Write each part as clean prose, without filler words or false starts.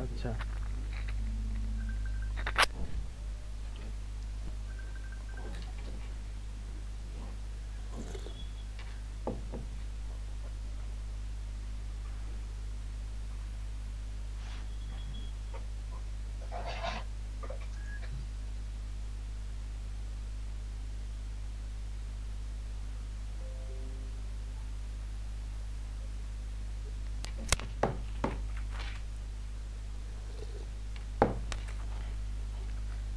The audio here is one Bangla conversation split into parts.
আচ্ছা,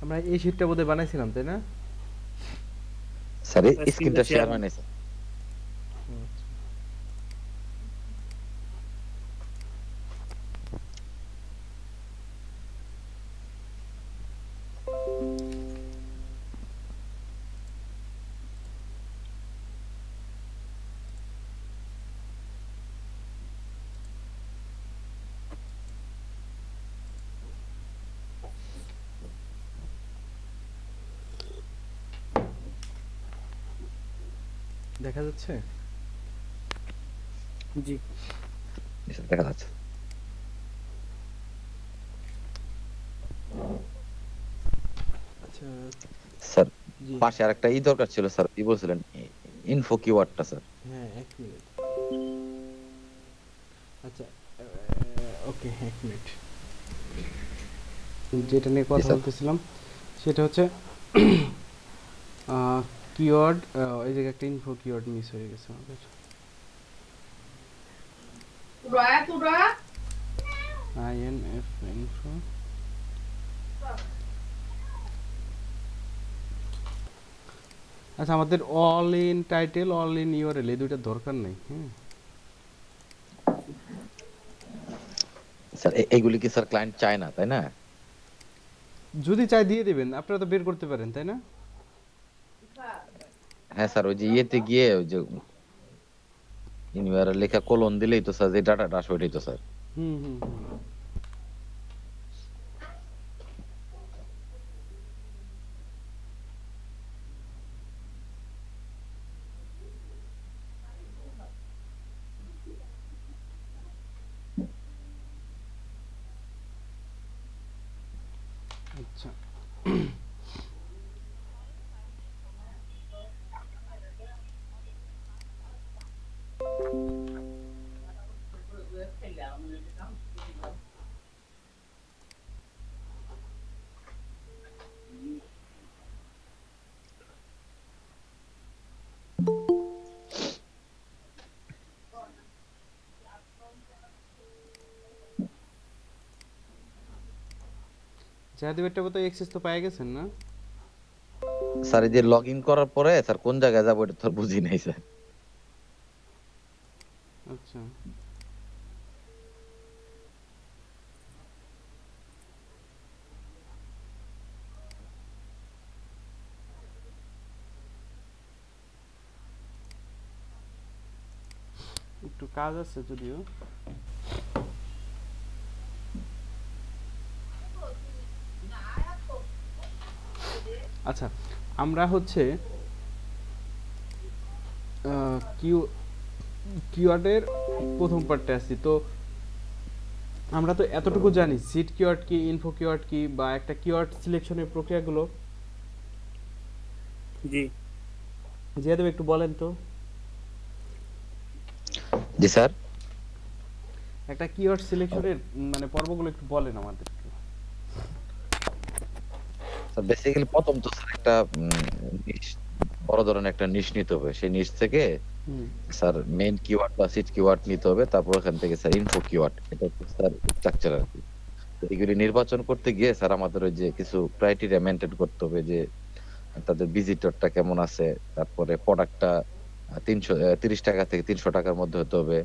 আমরা এই শীটটা বোধহয় বানাইছিলাম, তাই না? স্যার এই স্ক্রিনটা স্ক্রিনটা শেয়ার শেয়ার হয় নাই স্যার। দেখা যাচ্ছে? জি জি স্যার, দেখা যাচ্ছে। আচ্ছা, স্যার জি, পাশে আরেকটা দরকার ছিল স্যার, কি বলছিলেন, ইনফো কিওয়ার্ডটা স্যার। হ্যাঁ, ১ মিনিট। আচ্ছা, ওকে, ১ মিনিট। যেটা নিয়ে জি কথা স্যার। বলতেছিলাম সেটা হচ্ছে কিওয়ার্ড। এই জায়গায় একটা ইনফো কিওয়ার্ড মিস হয়ে গেছে আমাদের। INF info. আচ্ছা, আমাদের all in title, all in URL এই দুইটা দরকার নেই। হুম, স্যার এইগুলি কি স্যার ক্লায়েন্ট চায় না, তাই না? যদি চাই দিয়ে দিবেন, আপনারা তো বের করতে পারেন, তাই না? হ্যাঁ স্যার, ওই যে ইয়েতে গিয়ে ওই যে ইউআরএল লেখা কোলন দিলেই তো স্যার যে ডাটাটা আসবে ওইটাই তো স্যার। হুম, হুম, হুম। আচ্ছা, জাহাদি ভাইটা তো এক্সেস তো পেয়ে গেছেন না? স্যার এই যে লগ ইন করার পরে স্যার কোন জায়গায় যাবো এটা তো আর বুঝি নাই স্যার। আচ্ছা, একটু কাজ আছে যদিও। আচ্ছা, আমরা হচ্ছে কিউ কিওয়ার্ডের প্রথম পার্টে আছি তো। আমরা তো এতটুকু জানি সিট কিওয়ার্ড কি, ইনফো কিওয়ার্ড কি, বা একটা কিওয়ার্ড সিলেকশনের প্রক্রিয়াগুলো। জি জিয়াদ ভাই একটু বলেন তো। জি স্যার। একটা কিওয়ার্ড সিলেকশনের মানে পর্বগুলো একটু বলেন আমাদেরকে। স্যার বেসিক্যালি প্রথম তো স্যার একটা নিশ, বড় ধরনের একটা নিশ নিতে হবে, সেই নিশ থেকে হুম, স্যার মেইন কিওয়ার্ড বা সিট কিওয়ার্ড নিতে হবে, তারপর ওখান থেকে স্যার ইনফো কিওয়ার্ড, এটা হচ্ছে স্যার স্ট্রাকচার আর কি। তো এগুলি নির্বাচন করতে গিয়ে স্যার আমাদের ওই যে কিছু ক্রাইটেরিয়া মেনটেন করতে হবে, যে তাদের ভিজিটরটা কেমন আছে, তারপরে প্রোডাক্টটা ৩৩ টাকা থেকে ৩০০ টাকার মধ্যে হতে হবে,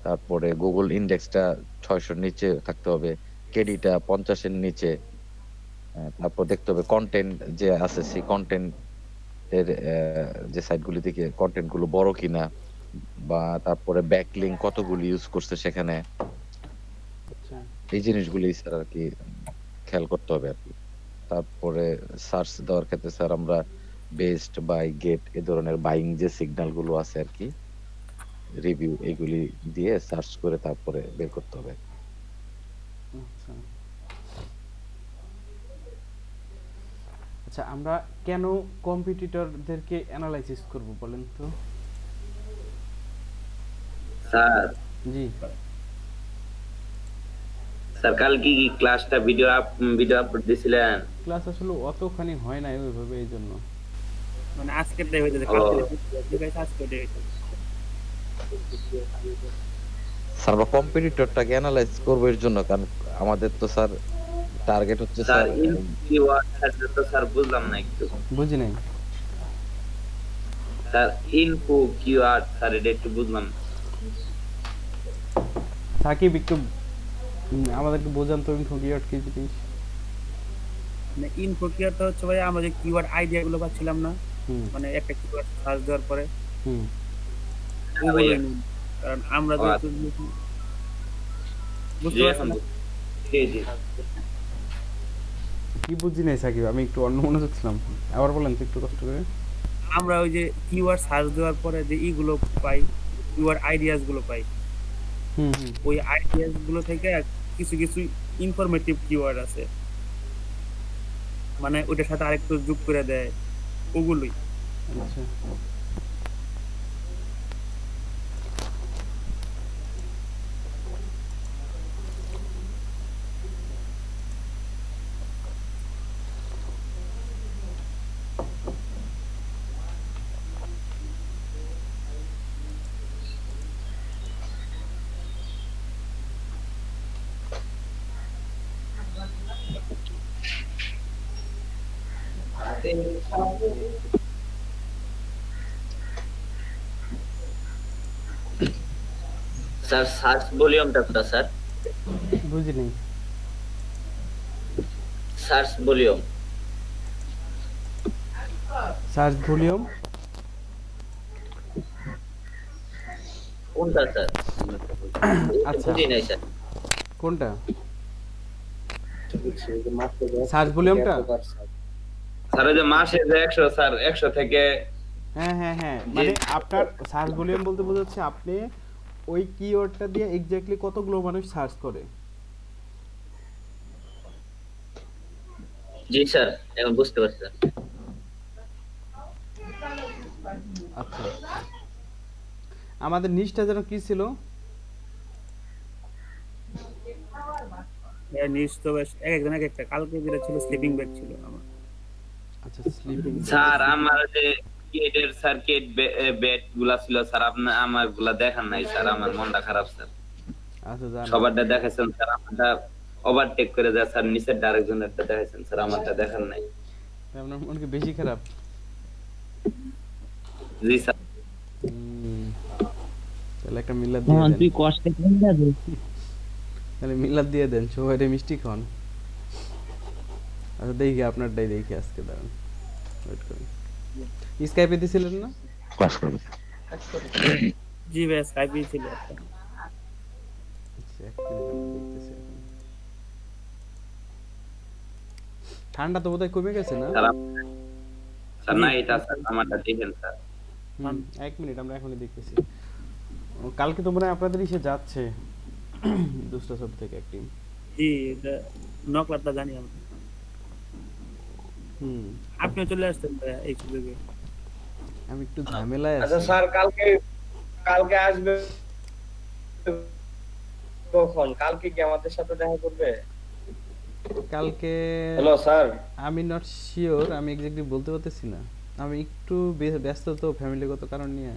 তারপরে গুগল ইন্ডেক্সটা ৬০০-র নিচে থাকতে হবে, কেডিটা 50-এর নিচে, তারপর দেখতে হবে কন্টেন্ট যে আছে সেই কন্টেন্ট এর যে সাইটগুলি থেকে কন্টেন্ট গুলো বড় কিনা, বা তারপরে ব্যাকলিঙ্ক কতগুলি ইউজ করছে সেখানে, আচ্ছা, এই জিনিসগুলি স্যার আর কি খেয়াল করতে হবে আর কি। তারপরে সার্চ দেওয়ার ক্ষেত্রে স্যার আমরা বেস্ট বাই গেট এ ধরনের বাইং যে সিগন্যাল গুলো আছে আর কি, রিভিউ এগুলি দিয়ে সার্চ করে তারপরে বের করতে হবে। আচ্ছা। আচ্ছা, আমরা কেন কম্পিটিটরদেরকে অ্যানালাইসিস করব বলেন তো? স্যার জি। স্যার কালকে কি ক্লাসটা ভিডিও আপলোড দিছিলেন? ক্লাস আসলে অতখানি হয় নাই ওইভাবে, এই জন্য। মানে আজকের ডে হইতেছে, ও কালকে ডিভাইস আজকে ডে হইতেছে। স্যার আমরা কম্পিটিটরটাকে অ্যানালাইজ করবো এর জন্য, কারণ আমাদের তো স্যার টার্গেট হচ্ছে স্যার স্যার ইনফিওয়ার্ড তো স্যার বুঝলাম না একটু। বুঝি নাই। স্যার ইনফো কিওয়ার্ড স্যার এটা একটু বুঝলাম না। সাকিব একটু আমাদেরকে বোঝান তো ইনফো কিওয়ার্ড কি জিনিস। মানে ইনফো কিওয়ার্ডটা হচ্ছে ভাই আমরা যে কিওয়ার্ড আইডিয়া গুলো পাচ্ছিলাম না, হুম মানে একটা কিওয়ার্ড সার্চ দেওয়ার পরে হুম ওগুলো ভাইয়া। নিন। কারণ আমরা ও যেহেতু আচ্ছা। বুঝতে জি পারছেন এখন না? জি জি কি বুঝি নাই সাকিব, আমি একটু অন্য মনোযোগ ছিলাম। আবার বলেন তো একটু কষ্ট করে। আমরা ওই যে কিওয়ার্ড সার্চ দেওয়ার পরে যে ইগুলো পাই, কিওয়ার্ড আইডিয়াস গুলো পাই, হুম হুম ওই আইডিয়াস গুলো থেকে কিছু কিছু ইনফরমেটিভ কিওয়ার্ড আছে, মানে ওইটার সাথে আরেকটু যোগ করে দেয়, ওগুলোই। আচ্ছা। স্যার সার্চ ভলিউমটা কত স্যার? বুঝি নাই। সার্চ ভলিউম সার্চ ভলিউম কোনটা স্যার? আচ্ছা, বুঝি নাই স্যার। কোনটা? সার্চ ভলিউমটা? স্যার ওই যে মাসে যে 100 স্যার 100 থেকে হ্যাঁ হ্যাঁ হ্যাঁ, মানে আপনার সার্চ ভলিউম বলতে বোঝাচ্ছে আপনি ওই কিওয়ার্ডটা দিয়ে এক্স্যাক্টলি কতগুলো মানুষ সার্চ করে। জি স্যার এখন বুঝতে পারছি স্যার। আচ্ছা, আমাদের নিচটা যেন কি ছিল? নিউজ তো বেশ এক একজন এক একটা, কালকে যেটা ছিল স্লিপিং ব্যাগ ছিল আমার। আচ্ছা, স্লিপিং স্যার আমার যে কিডের সার্কিট বেট গুলা ছিল স্যার, আপনি আমার গুলা দেখান নাই স্যার, আমার মনটা খারাপ স্যার। আচ্ছা, জানি। সবারটা দেখাইছেন স্যার, আমারটা ওভারটেক করে যায় স্যার, নিচের আরেকজনেরটা দেখাইছেন স্যার, আমারটা দেখান নাই। আপনার মন কি বেশি খারাপ? জি স্যার। হুম, তাহলে একটা মিলাদ দিয়ে দেন। তুই কষ্টে কিনলা দে। তাহলে মিলাদ দিয়ে দেন, সবাইরে মিষ্টি খান। আচ্ছা দেখি আপনারটাই দেখি আজকে, দাঁড়ান ওয়েট করুন। স্কাইপে দিছিলেন না? ক্লাস করবে। জি ভাই স্কাইপই ছিল একটা। আচ্ছা, এক মিনিট আমি দেখতেছি এখন। ঠান্ডা তো বোধহয় কমে গেছে না? স্যার স্যার না এটা স্যার আমারটা দেখেন স্যার। হুম, এক মিনিট আমরা এখনই দেখতেছি। ও, কালকে তো মনে হয় আপনাদের ইসে যাচ্ছে দুষ্ট সব থেকে এক টিম। জি, এটা নকলাটা জানি আমি। হুম, আপনিও চলে আসতেন ভাই এই সুযোগে। আমি একটু ঝামেলায় আচ্ছা আছি। স্যার কালকে কালকে আসবে কখন? কালকে কি আমাদের সাথে দেখা করবে? কালকে হ্যালো স্যার। আমি নট শিওর, আমি এক্স্যাক্টলি বলতে পারতেছি না। আমি একটু ব্যস্ত তো ফ্যামিলিগত কারণ নিয়ে।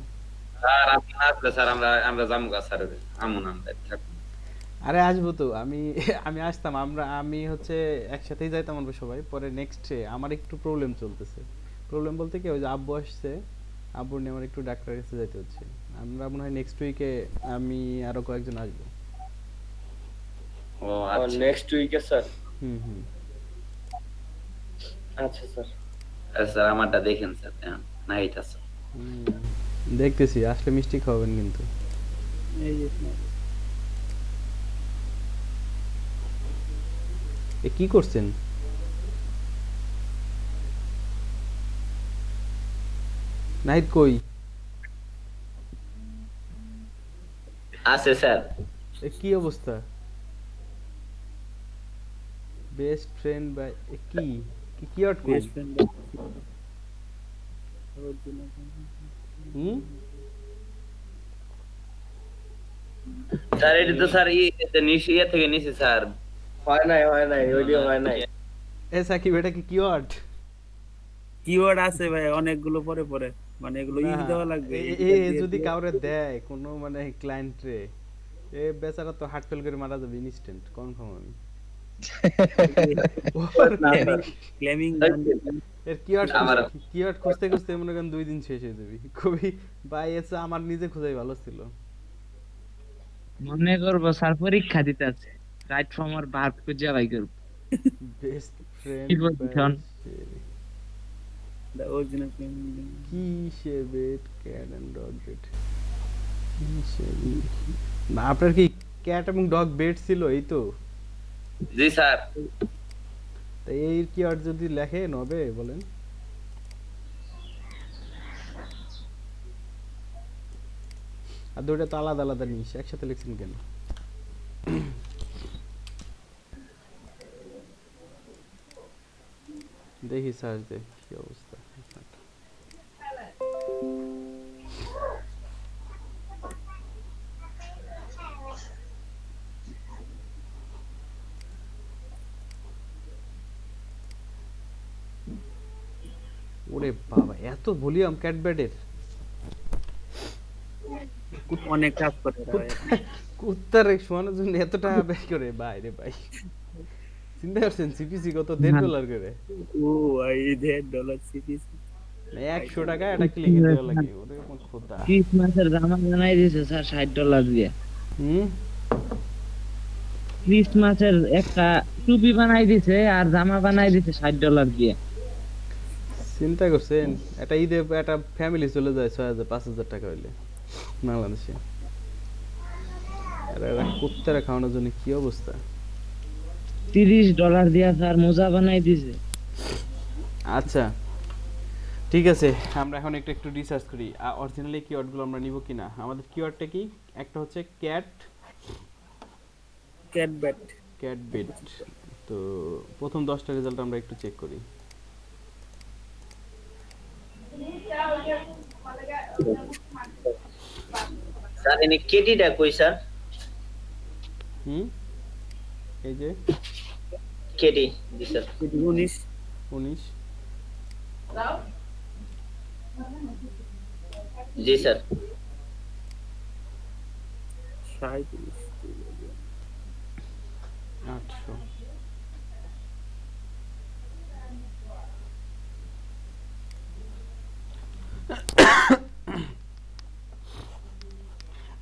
স্যার আপনি আসলে স্যার আমরা যামুগা স্যার, আমুন আমরা থাকুন। আরে আসবো তো আমি আমি আসতাম, আমি হচ্ছে একসাথেই যাইতাম আমরা সবাই। পরে নেক্সট আমার একটু প্রবলেম চলতেছে। প্রবলেম বলতে কি, ওই যে আব্বু আসছে, আব্বুর নিয়ে আমার একটু ডাক্তারের কাছে যাইতে হচ্ছে। আমরা মনে হয় নেক্সট উইকে আমি আরো কয়েকজন আসবো। ও আচ্ছা নেক্সট উইকে স্যার? হুম হুম। আচ্ছা স্যার। স্যার আমারটা দেখেন স্যার, না এটা স্যার। হুম, দেখতেছি, আসলে মিষ্টি খাওয়াবেন কিন্তু। এই যে এ কি করছেন? নাহিদ কই? আছে স্যার। এ কি অবস্থা? বেস্ট ফ্রেন্ড বাই কি কিওয়ার্ড কই বেস্ট ফ্রেন্ড হুম স্যার এটা তো স্যার নিশিয়া থেকে নিছে স্যার। হয় নাই ওইদিও হয় নাই। এ সাকিব এটা কি কিওয়ার্ড কিওয়ার্ড আছে ভাই অনেকগুলো পরে পরে, মানে এগুলো ইজ দেওয়া লাগবে। যদি কাউরে দেয় কোনো মানে ক্লায়েন্ট রে, এ বেচারা তো হার্ট ফেল করে মারা যাবে ইনস্ট্যান্ট কনফার্ম আমি। ক্লেমিং এর কিওয়ার্ড খুঁজতে খুঁজতে মনে করেন 2 দিন শেষ হয়ে যাবে। কবি ভাই এসে আমার নিজে খোঁজাই ভালো ছিল। মনে করবো স্যার পরীক্ষা দিতে আছে, রাইট ফ্রম আর ভার্ব খুঁজে বাই করব। বেস্ট ফ্রেন্ড কি বলছেন? দ্য অরিজিনাল কি সে বেট ক্যাট এন্ড ডগ বেট। না আপনার কি ক্যাট এবং ডগ বেট ছিল এই তো? জি স্যার। তাই এই কিওয়ার্ড যদি লেখে হবে বলেন? আর দুটো তো আলাদা আলাদা জিনিস, একসাথে লিখছেন কেন? দেখি সার্চ দে কি অবস্থা। ওরে বাবা এত ভলিউম ক্যাটব্যাটের, অনেক কাজ করে ভাই। কুত্তার শোনানোর জন্য এত টাকা ব্যয় করে ভাই রে ভাই। চিন্তা করছেন সিপিসি কত $1.5 করে? ও ভাই $1.5 সিপিসি 100 টাকা এটা ক্লিক দেওয়া লাগে। ওরে কোন খোদা। ক্রিসমাসের জামা বানাই দিয়েছে স্যার $60 দিয়ে। ক্রিসমাসের একটা টুপি বানাই দিয়েছে আর জামা বানাই দিয়েছে $60 দিয়ে। চিন্তা করছেন এটা ঈদে একটা ফ্যামিলি চলে যায় 6,000-5,000 টাকা হইলে বাংলাদেশে। আর এরা কুত্তারা খাওয়ানোর জন্য কি অবস্থা। $30 দিয়া স্যার মোজা বানাই দিয়েছে। আচ্ছা ঠিক আছে, আমরা এখন একটু রিসার্চ করি অরিজিনালি কিওয়ার্ডগুলো আমরা নিব কিনা। আমাদের কিওয়ার্ডটা কি? একটা হচ্ছে ক্যাটব্যাট। ক্যাটবেট। তো প্রথম 10টা রেজাল্ট আমরা একটু চেক করি। স্যার এনে কেটিটা কই স্যার? এই যে কেটি জি স্যার 19 জি স্যার 800।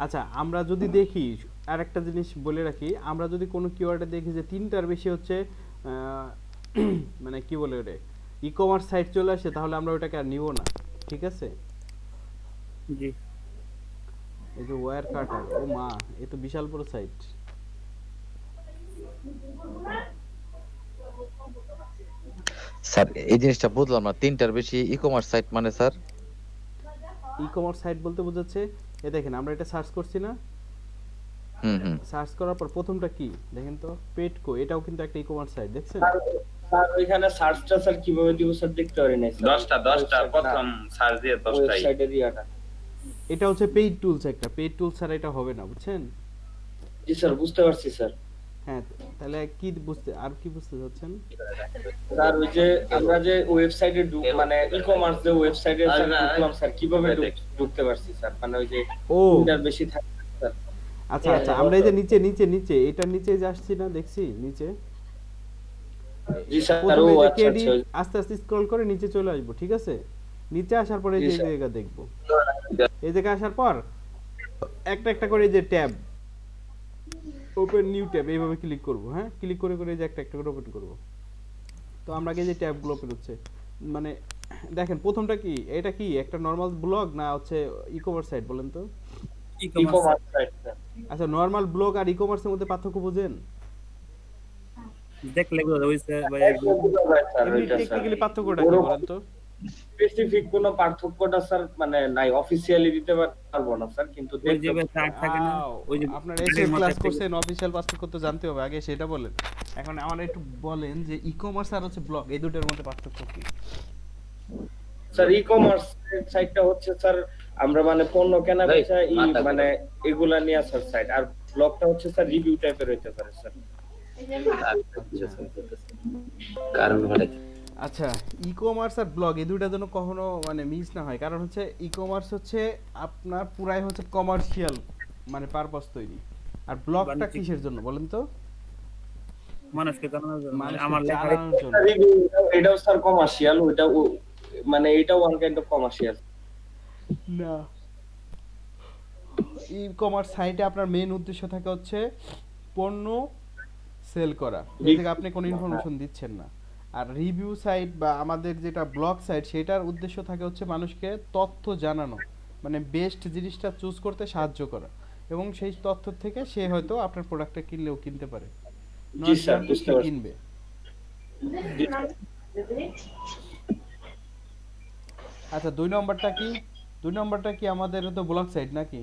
আচ্ছা আমরা যদি দেখি আর একটা জিনিস বলে রাখি, আমরা যদি কোনো কিওয়ার্ডে দেখি যে 3টার বেশি হচ্ছে মানে কি বলে ওরে ই কমার্স সাইট চলে আসে, তাহলে আমরা ওটাকে আর নিব না। ঠিক আছে? জি। এই যে ওয়্যার কাটার, ও মা এ তো বিশাল বড় সাইট। স্যার এই জিনিসটা বুঝলাম না, 3টার বেশি ই কমার্স সাইট মানে স্যার? ই কমার্স সাইট বলতে বোঝাচ্ছে এই দেখেন আমরা এটা সার্চ করছি না, সার্চ করার পর প্রথমটা কি দেখেন তো, পেটকো, এটাও কিন্তু একটা ই কমার্স সাইট দেখছেন? স্যার ওইখানে সার্চটা স্যার কিভাবে দিব স্যার দেখতে পারি না স্যার। 10টা প্রথম সার্চ দিয়ে 10টাই ওয়েবসাইটের ইয়াটা। এটা হচ্ছে পেইড টুলস, একটা পেইড টুলস ছাড়া এটা হবে না, বুঝছেন? জি স্যার বুঝতে পারছি স্যার। হ্যাঁ তাহলে কি বুঝতে আর কি বুঝতে যাচ্ছেন? স্যার ওই যে আমরা যে ওয়েবসাইটে মানে ই কমার্স যে ওয়েবসাইটে স্যার ঢুকলাম স্যার, কিভাবে ঢুকতে পারছি স্যার, মানে ওই যে তিনটার বেশি থাকে স্যার। আচ্ছা আচ্ছা আমরা এই যে নিচে এটার নিচে যে আসছি না, দেখছি নিচে। জি স্যার ও আচ্ছা আচ্ছা আস্তে আস্তে স্ক্রল করে নিচে চলে আসবো। ঠিক আছে? নিচে আসার পরে এই জায়গা দেখবো, এই জায়গা আসার পর একটা একটা করে যে ট্যাব, ওপেন নিউ ট্যাব এইভাবে ক্লিক করব। হ্যাঁ ক্লিক করে করে যে একটা একটা করে ওপেন করব। তো আমরা যে ট্যাবগুলো ওপেন হচ্ছে, মানে দেখেন প্রথমটা কি, এটা কি একটা নরমাল ব্লগ না হচ্ছে ই কমার্স সাইট বলেন তো? E commerce site sir. আচ্ছা নরমাল ব্লগ আর ই কমার্সের মধ্যে পার্থক্য বুঝেন? দেখলে বোঝা হইছে ভাই। টেকনিক্যালি পার্থক্যটা কি বলেন তো? স্পেসিফিক কোনো পার্থক্যটা স্যার মানে নাই, অফিসিয়ালি দিতে পারবো না স্যার, কিন্তু ওই যে দেখতে চার্ট থাকে না, ওই যে আপনার চার্টের এসে মধ্যে ক্লাস একটা করছেন অফিশিয়াল পার্থক্য তো জানতে হবে আগে, সেটা বলেন। এখন আমার একটু বলেন যে ই কমার্স আর হচ্ছে ব্লগ এই দুটোর মধ্যে পার্থক্য কি? স্যার ই কমার্স সাইটটা হচ্ছে স্যার আমরা মানে পণ্য কেনা বেচা মানে এগুলা নিয়ে স্যার সাইট, আর ব্লগটা হচ্ছে স্যার রিভিউ টাইপের হইতে পারে স্যার। কারণ ঘটে আচ্ছা, ই কমার্স আর ব্লগ এই দুইটার জন্য কখনো মানে মিস না হয়, কারণ হচ্ছে ই কমার্স হচ্ছে আপনার পুরাই হচ্ছে কমার্শিয়াল মানে পারপাস তৈরি, আর ব্লগটা কিসের জন্য বলেন তো? মানুষকে জানানোর জন্য, মানুষকে আমার লেখা জানানোর জন্য। এটাও স্যার কমার্শিয়াল, ওইটা মানে এটাও ওয়ান কাইন্ড অফ কমার্শিয়াল না, ই কমার্স সাইটে আপনার মেইন উদ্দেশ্য থাকে হচ্ছে পণ্য সেল করা, এর থেকে আপনি কোনো ইনফরমেশন দিচ্ছেন না। আর রিভিউ সাইট বা আমাদের যেটা ব্লগ সাইট সেটার উদ্দেশ্য থাকে হচ্ছে মানুষকে তথ্য জানানো, মানে বেস্ট জিনিসটা চুজ করতে সাহায্য করা, এবং সেই তথ্য থেকে সে হয়তো আপনার প্রোডাক্টটা কিনলেও কিনতে পারে, জি স্যার, বুঝতে পারছি। কিনবে। আচ্ছা, 2 নম্বরটা কি? 2 নম্বরটা কি আমাদের তো ব্লগ সাইট নাকি?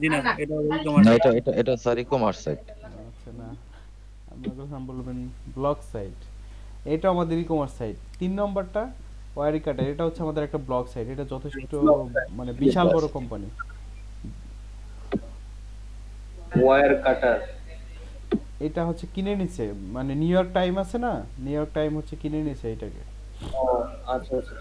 জি না, এটা ওই তোমার না, এটা স্যার ই-কমার্স সাইট। আচ্ছা, না আপনারা নাম বলবেন ব্লগ সাইট, এটা আমাদের ই-কমার্স সাইট। 3 নম্বরটা ওয়ারি কাটার, এটা হচ্ছে আমাদের একটা ব্লগ সাইট, এটা যথেষ্ট মানে বিশাল বড় কোম্পানি। ওয়্যার কাটার এটা হচ্ছে কিনে নিছে, মানে নিউ ইয়র্ক টাইম আছে না, নিউ ইয়র্ক টাইম হচ্ছে কিনে নিছে এটাকে। আচ্ছা আচ্ছা।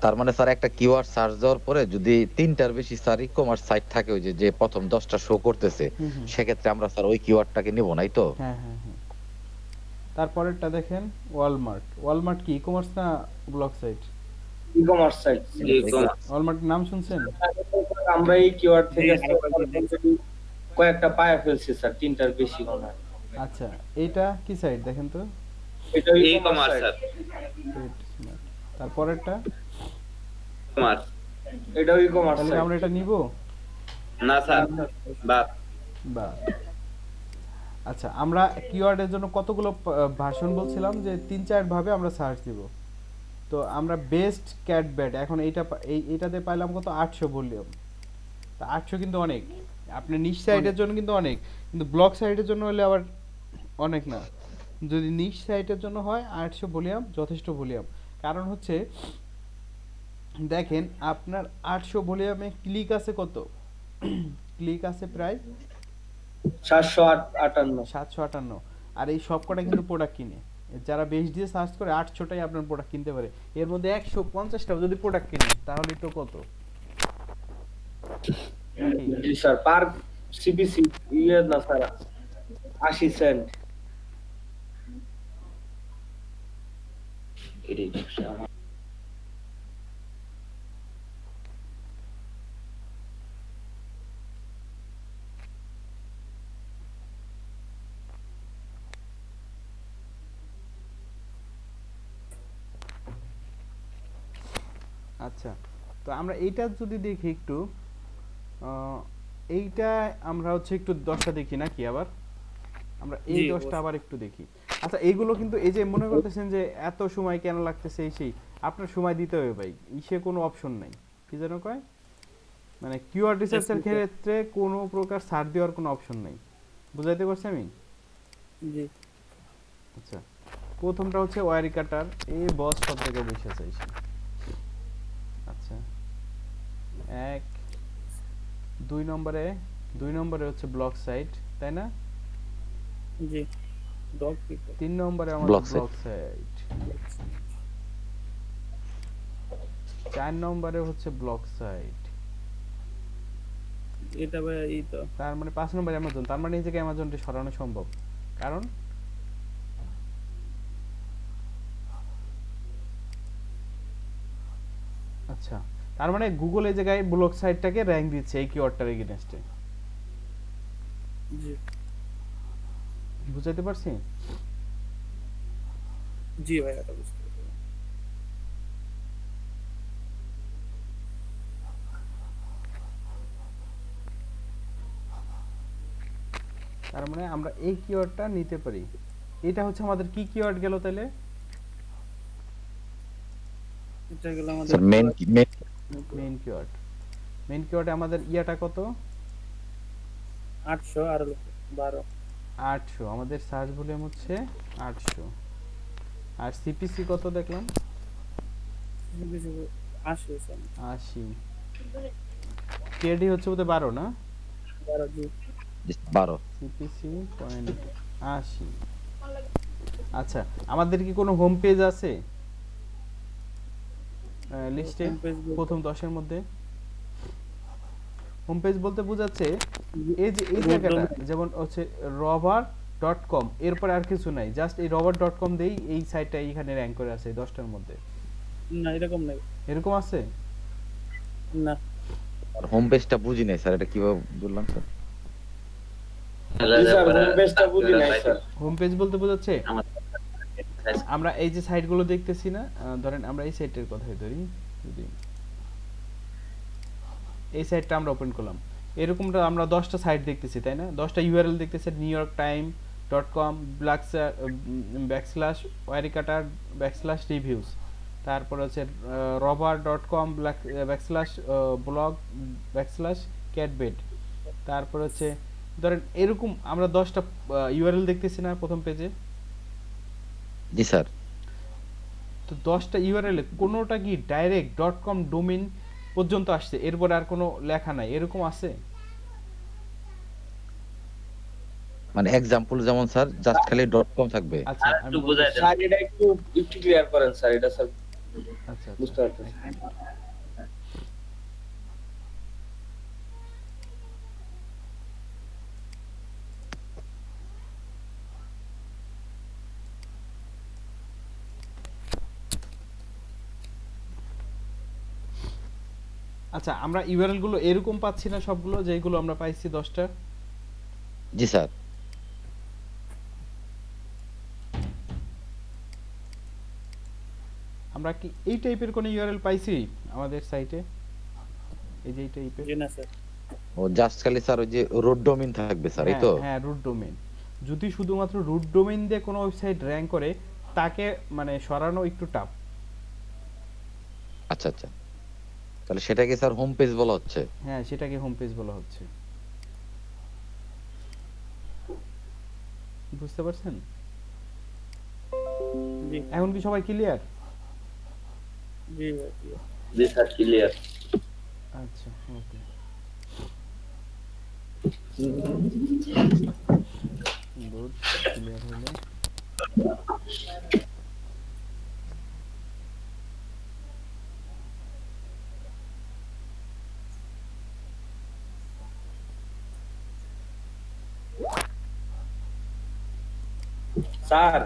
তার মানে স্যার একটা কিওয়ার্ড সার্চ দেওয়ার পরে যদি 3টার বেশি স্যার ই-কমার্স সাইট থাকে, ওই যে প্রথম 10টা শো করতেছে, সেক্ষেত্রে আমরা স্যার ওই কিওয়ার্ডটাকে নিব নাই তো? হ্যাঁ হ্যাঁ হ্যাঁ। তারপরেরটা দেখেন ওয়ালমার্ট। ওয়ালমার্ট কি ই-কমার্স না ব্লগ সাইট? E-commerce site. ওয়ালমার্টের নাম শুনছেন? আমরা এই কিওয়ার্ড থেকে কয়েকটা পায়া ফেলছি স্যার, 3টার বেশি মনে হয়। আচ্ছা, এটা কি সাইট দেখেন তো? এটা ই-কমার্স স্যার। তারপরেরটা কমার্স, এটাও ই-কমার্স তাহলে সাইট। আমরা এটা নিব না স্যার, বাদ। বা আচ্ছা, আমরা কিওয়ার্ডের জন্য কতগুলো ভার্সন বলছিলাম যে 3-4 ভাবে আমরা সার্চ দিব। তো আমরা বেস্ট ক্যাট ব্যাট, এখন এইটাতে পাইলাম কত 800 ভলিউম। তা 800 কিন্তু অনেক, আপনি নিশ সাইটের জন্য কিন্তু অনেক, কিন্তু ব্লগ সাইটের জন্য হলে আবার অনেক না। যদি নিশ সাইটের জন্য হয় 800 ভলিউম যথেষ্ট ভলিউম, কারণ হচ্ছে দেখেন আপনার 800 ভলিউমে ক্লিক আছে কত? ক্লিক আছে প্রায় 758, আর এই সবকটা কিন্তু প্রোডাক্ট কিনে। যারা বেশ দিয়ে সার্চ করে 800টাই আপনার প্রোডাক্ট কিনতে পারে, এর মধ্যে 150টা যদি প্রোডাক্ট কিনে তাহলে তো কত? জি স্যার, পার সিপিসি ইয়ে না স্যার 80 সেন্ট। আচ্ছা, তো আমরা এইটা যদি দেখি একটু, এইটা আমরা হচ্ছে একটু 10টা দেখি নাকি, আবার আমরা এই 10টা আবার একটু দেখি। আচ্ছা, এইগুলো কিন্তু এই যে মনে করতেছেন যে এত সময় কেন লাগতেছে, সেই আপনার সময় দিতে হবে ভাই, ইসে কোনো অপশন নাই, কি যেন কয় মানে কিওয়ার্ড রিসার্চের ক্ষেত্রে কোনো প্রকার সার্চ দেওয়ার কোনো অপশন নাই, বুঝাইতে পারছি আমি? জি। আচ্ছা, প্রথমটা হচ্ছে ওয়ারি কাটার, এই বস সব জায়গায় বসে আছে। আচ্ছা, 1 2 নম্বরে হচ্ছে ব্লগ সাইট, তাই না? জি। 3 নম্বরে আমাদের ব্লগ সাইট, 4 নম্বরে হচ্ছে ব্লগ সাইট, এটা ভাই এই তো তার মানে 5 নম্বরে অ্যামাজন। তার মানে এই জায়গায় অ্যামাজনটি সরানো সম্ভব, কারণ আচ্ছা, তার মানে গুগল এই জায়গায় ব্লগ সাইটটাকে র‍্যাঙ্ক দিচ্ছে এই কিওয়ার্ডটার এগেইনস্টে। জি, বুঝাইতে পারছি? জি ভাই, এটা বুঝতে পারছি। তার মানে আমরা এই কিওয়ার্ডটা নিতে পারি। এটা হচ্ছে আমাদের কি কিওয়ার্ড গেল তাহলে? এটা গেল আমাদের স্যার মেন মেইন কিওয়ার্ডে আমাদের ইয়াটা কত 800 আর 12 800 আমাদের সার্চ ভলিউম হচ্ছে 800 আর সিপিসি কত দেখলাম 80 স্যার 80 কেডি হচ্ছে বোধহয় 12 না 12 জি 12 সিপিসি পয়েন্ট 80 আচ্ছা আমাদের কি কোনো হোম পেজ আছে লিস্টে Home page বলতে- প্রথম 10 এর মধ্যে হোম পেজ বলতে বোঝাচ্ছে এই যে এই জায়গাটা যেমন হচ্ছে rover.com এরপর আর কিছু নাই জাস্ট এই rover.com দেই এই সাইটটা এইখানে র‍্যাঙ্ক করে আছে 10টার মধ্যে না এরকম নাই এরকম আছে না আর হোম পেজটা বুঝি নাই স্যার এটা কিভাবে বললাম স্যার জি স্যার হোম পেজটা বুঝি নাই স্যার হোম পেজ বলতে বোঝাচ্ছে আমরা এই যে সাইটগুলো দেখতেছি না ধরেন আমরা এই সাইটের কথাই ধরি যদি এই সাইটটা আমরা ওপেন করলাম এরকমটা আমরা 10টা সাইট দেখতেছি তাই না 10টা ইউআরএল দেখতেছি newyorktime.com /wirecutter/reviews তারপর হচ্ছে rover.com /blog/catbed তারপর হচ্ছে ধরেন এরকম আমরা 10টা ইউআরএল দেখতেছি না প্রথম পেজে জি স্যার তো 10টা ইউআরএল এ কোনোটা কি ডাইরেক্ট .com ডোমেইন পর্যন্ত আসছে এরপর আর কোনো লেখা নাই এরকম আছে মানে एग्जांपल যেমন স্যার জাস্ট খালি .com থাকবে আচ্ছা আর একটু বোঝাই দেন। স্যার এটা একটু ক্লিয়ার করেন স্যার এটা স্যার আচ্ছা বুঝতে পারতেছি আচ্ছা আমরা ইউআরএল গুলো এরকম পাচ্ছি না সবগুলো যেগুলো আমরা পাইছি 10টা জি স্যার আমরা কি এই টাইপের কোন ইউআরএল পাইছি আমাদের সাইটে এই যে এই টাইপের জি না স্যার ও জাস্ট খালি স্যার ওই যে রুট ডোমেইন থাকবে স্যার এই তো হ্যাঁ রুট ডোমেইন যদি শুধুমাত্র রুট ডোমেইন দিয়ে কোনো ওয়েবসাইট র‍্যাঙ্ক করে তাকে মানে সরানো একটু টাফ আচ্ছা আচ্ছা তাহলে সেটাকে স্যার হোম পেজ বলা হচ্ছে হ্যাঁ সেটাকে হোম পেজ বলা হচ্ছে বুঝতে পারছেন জি এখন কি সবাই ক্লিয়ার জি ভাই, জি। জি স্যার ক্লিয়ার আচ্ছা ওকে গুড ক্লিয়ার হলো স্যার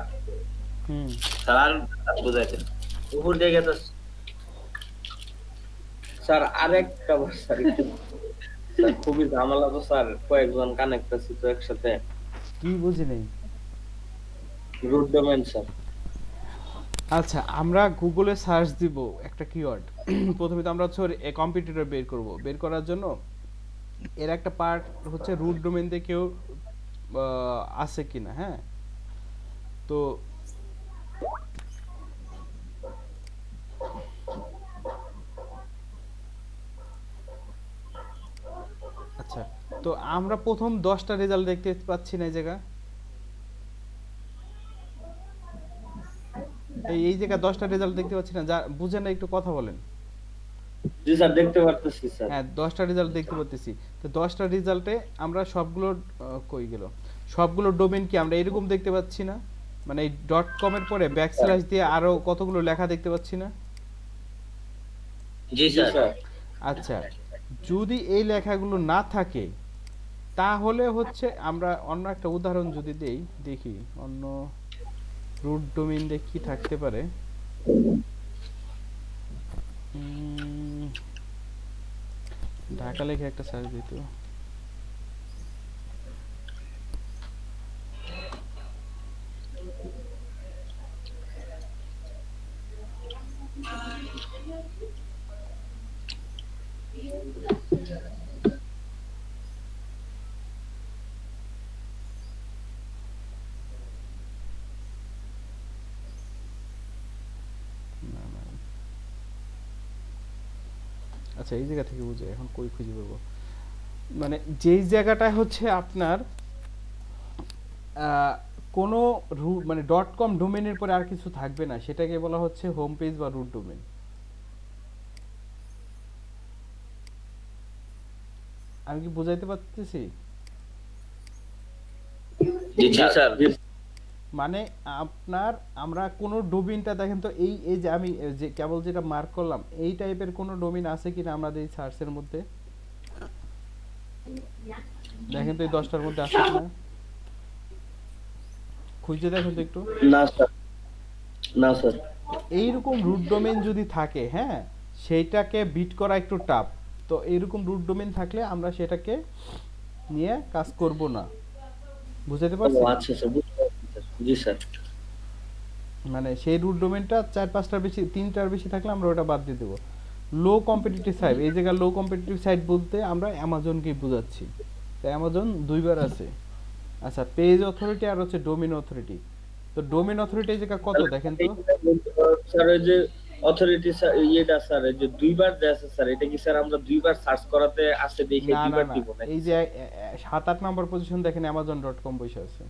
হুম স্যার বোঝাই দেন উপর দিয়ে গেছে স্যার আরেকটা স্যার একটু স্যার খুবই ঝামেলা তো স্যার কয়েকজন কানেক্ট আছে তো একসাথে কি বুঝি নেই রুট ডোমেইন স্যার আচ্ছা আমরা গুগলে সার্চ দিব একটা কিওয়ার্ড প্রথমে তো আমরা হচ্ছে কম্পিটিটর বের করার জন্য এর একটা পার্ট হচ্ছে রুট ডোমেইন দিয়ে কেউ আছে কিনা হ্যাঁ তো আচ্ছা তো আমরা প্রথম 10টা রেজাল্ট দেখতে পাচ্ছি না এই জায়গা এই জায়গা 10টা রেজাল্ট দেখতে পাচ্ছি না যা বুঝেন না একটু কথা বলেন জি স্যার দেখতে পারতেছি স্যার হ্যাঁ 10টা রেজাল্ট দেখতে পাচ্ছি তো 10টা রেজাল্টে আমরা সবগুলো কই গেল সবগুলো ডোমেইন কি আমরা এরকম দেখতে পাচ্ছি না মানে এই .com এর পরে ব্যাকস্ল্যাশ দিয়ে আরো কতগুলো লেখা দেখতে পাচ্ছি না জি জি স্যার স্যার আচ্ছা যদি এই লেখাগুলো না থাকে তাহলে হচ্ছে আমরা অন্য একটা উদাহরণ যদি দেই দেখি অন্য রুট ডোমেইন দিয়ে কি থাকতে পারে ঢাকা লেখে একটা সার্চ দিত না না আচ্ছা এই জায়গা থেকে বুঝে এখন কই খুঁজে পাবো, মানে যেই জায়গাটায় হচ্ছে আপনার কোনো মানে ডট কম ডোমেনের পরে আর কিছু থাকবে না, সেটাকে বলা হচ্ছে হোম পেজ বা রুট ডোমেন। আমি কি বুঝাইতে পারতেছি? জি স্যার। মানে আপনার আমরা কোন ডোমেইনটা দেখেন তো, এই এই যে আমি যে কেবল যেটা মার্ক করলাম, এই টাইপের কোন ডোমেইন আছে কিনা আমাদের এই সার্চের মধ্যে? দেখেন তো এই 10টার মধ্যে আছে কিনা, খুঁজে দেখেন তো একটু। না স্যার, না স্যার। এইরকম রুট ডোমেইন যদি থাকে, হ্যাঁ, সেইটাকে বিট করা একটু টাফ। তো এইরকম রুট ডোমেইন থাকলে আমরা সেটাকে নিয়ে কাজ করব না। বুঝতে পারছেন? আচ্ছা স্যার, বুঝতে পারছি স্যার। জি স্যার। মানে সেই রুট ডোমেইনটা 4-5টার বেশি, 3টার বেশি থাকলে আমরা ওটা বাদ দিয়ে দেব। লো কম্পিটিটিভ সাইট, এই জায়গায় লো কম্পিটিটিভ সাইট বলতে আমরা অ্যামাজনকে বোঝাচ্ছি। তো অ্যামাজন দুইবার আছে। আচ্ছা, পেজ অথরিটি আর হচ্ছে ডোমেইন অথরিটি। তো ডোমেইন অথরিটি এই জায়গা কত দেখেন তো স্যার। ওই যে অথরিটি স্যার, ইয়েটা স্যার, এই যে দুইবার যে আছে স্যার, এটা কি স্যার আমরা দুইবার সার্চ করাতে আছে দেখে না না দুইবার না, দিব না? এই যে 7-8 নম্বর পজিশন দেখেন amazon.com বসে আছে।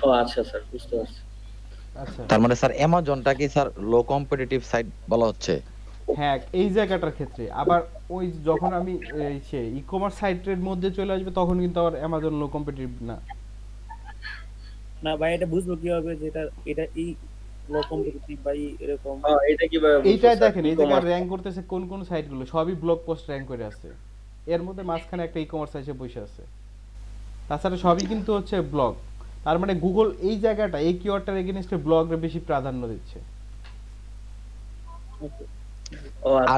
ও আচ্ছা স্যার, বুঝতে পারছি। আচ্ছা, তার মানে স্যার অ্যামাজনটা কি স্যার লো কম্পিটিটিভ সাইট বলা হচ্ছে? হ্যাঁ এই জায়গাটার ক্ষেত্রে। আবার ওই যখন আমি এই সে ই-কমার্স সাইটের মধ্যে চলে আসবে তখন কিন্তু আবার অ্যামাজন লো কম্পিটিটিভ না। না ভাই, এটা বুঝবো কিভাবে যেটা এটা এই লো কম্পিটিটিভ বা এরকম? এটা কিভাবে বুঝবো এইটা স্যার? দেখেন এই জায়গা র‍্যাঙ্ক করতেছে কোন কোন সাইটগুলো, সবই ব্লগ পোস্ট র‍্যাঙ্ক করে আছে। এর মধ্যে মাঝখানে একটা ই-কমার্স এসে বসে আছে। তাছাড়া সবই কিন্তু হচ্ছে ব্লগ। তার মানে গুগল এই জায়গাটা, এই কিওয়ার্ডটার এগেইনস্টে ব্লগের বেশি প্রাধান্য দিচ্ছে। ও আচ্ছা,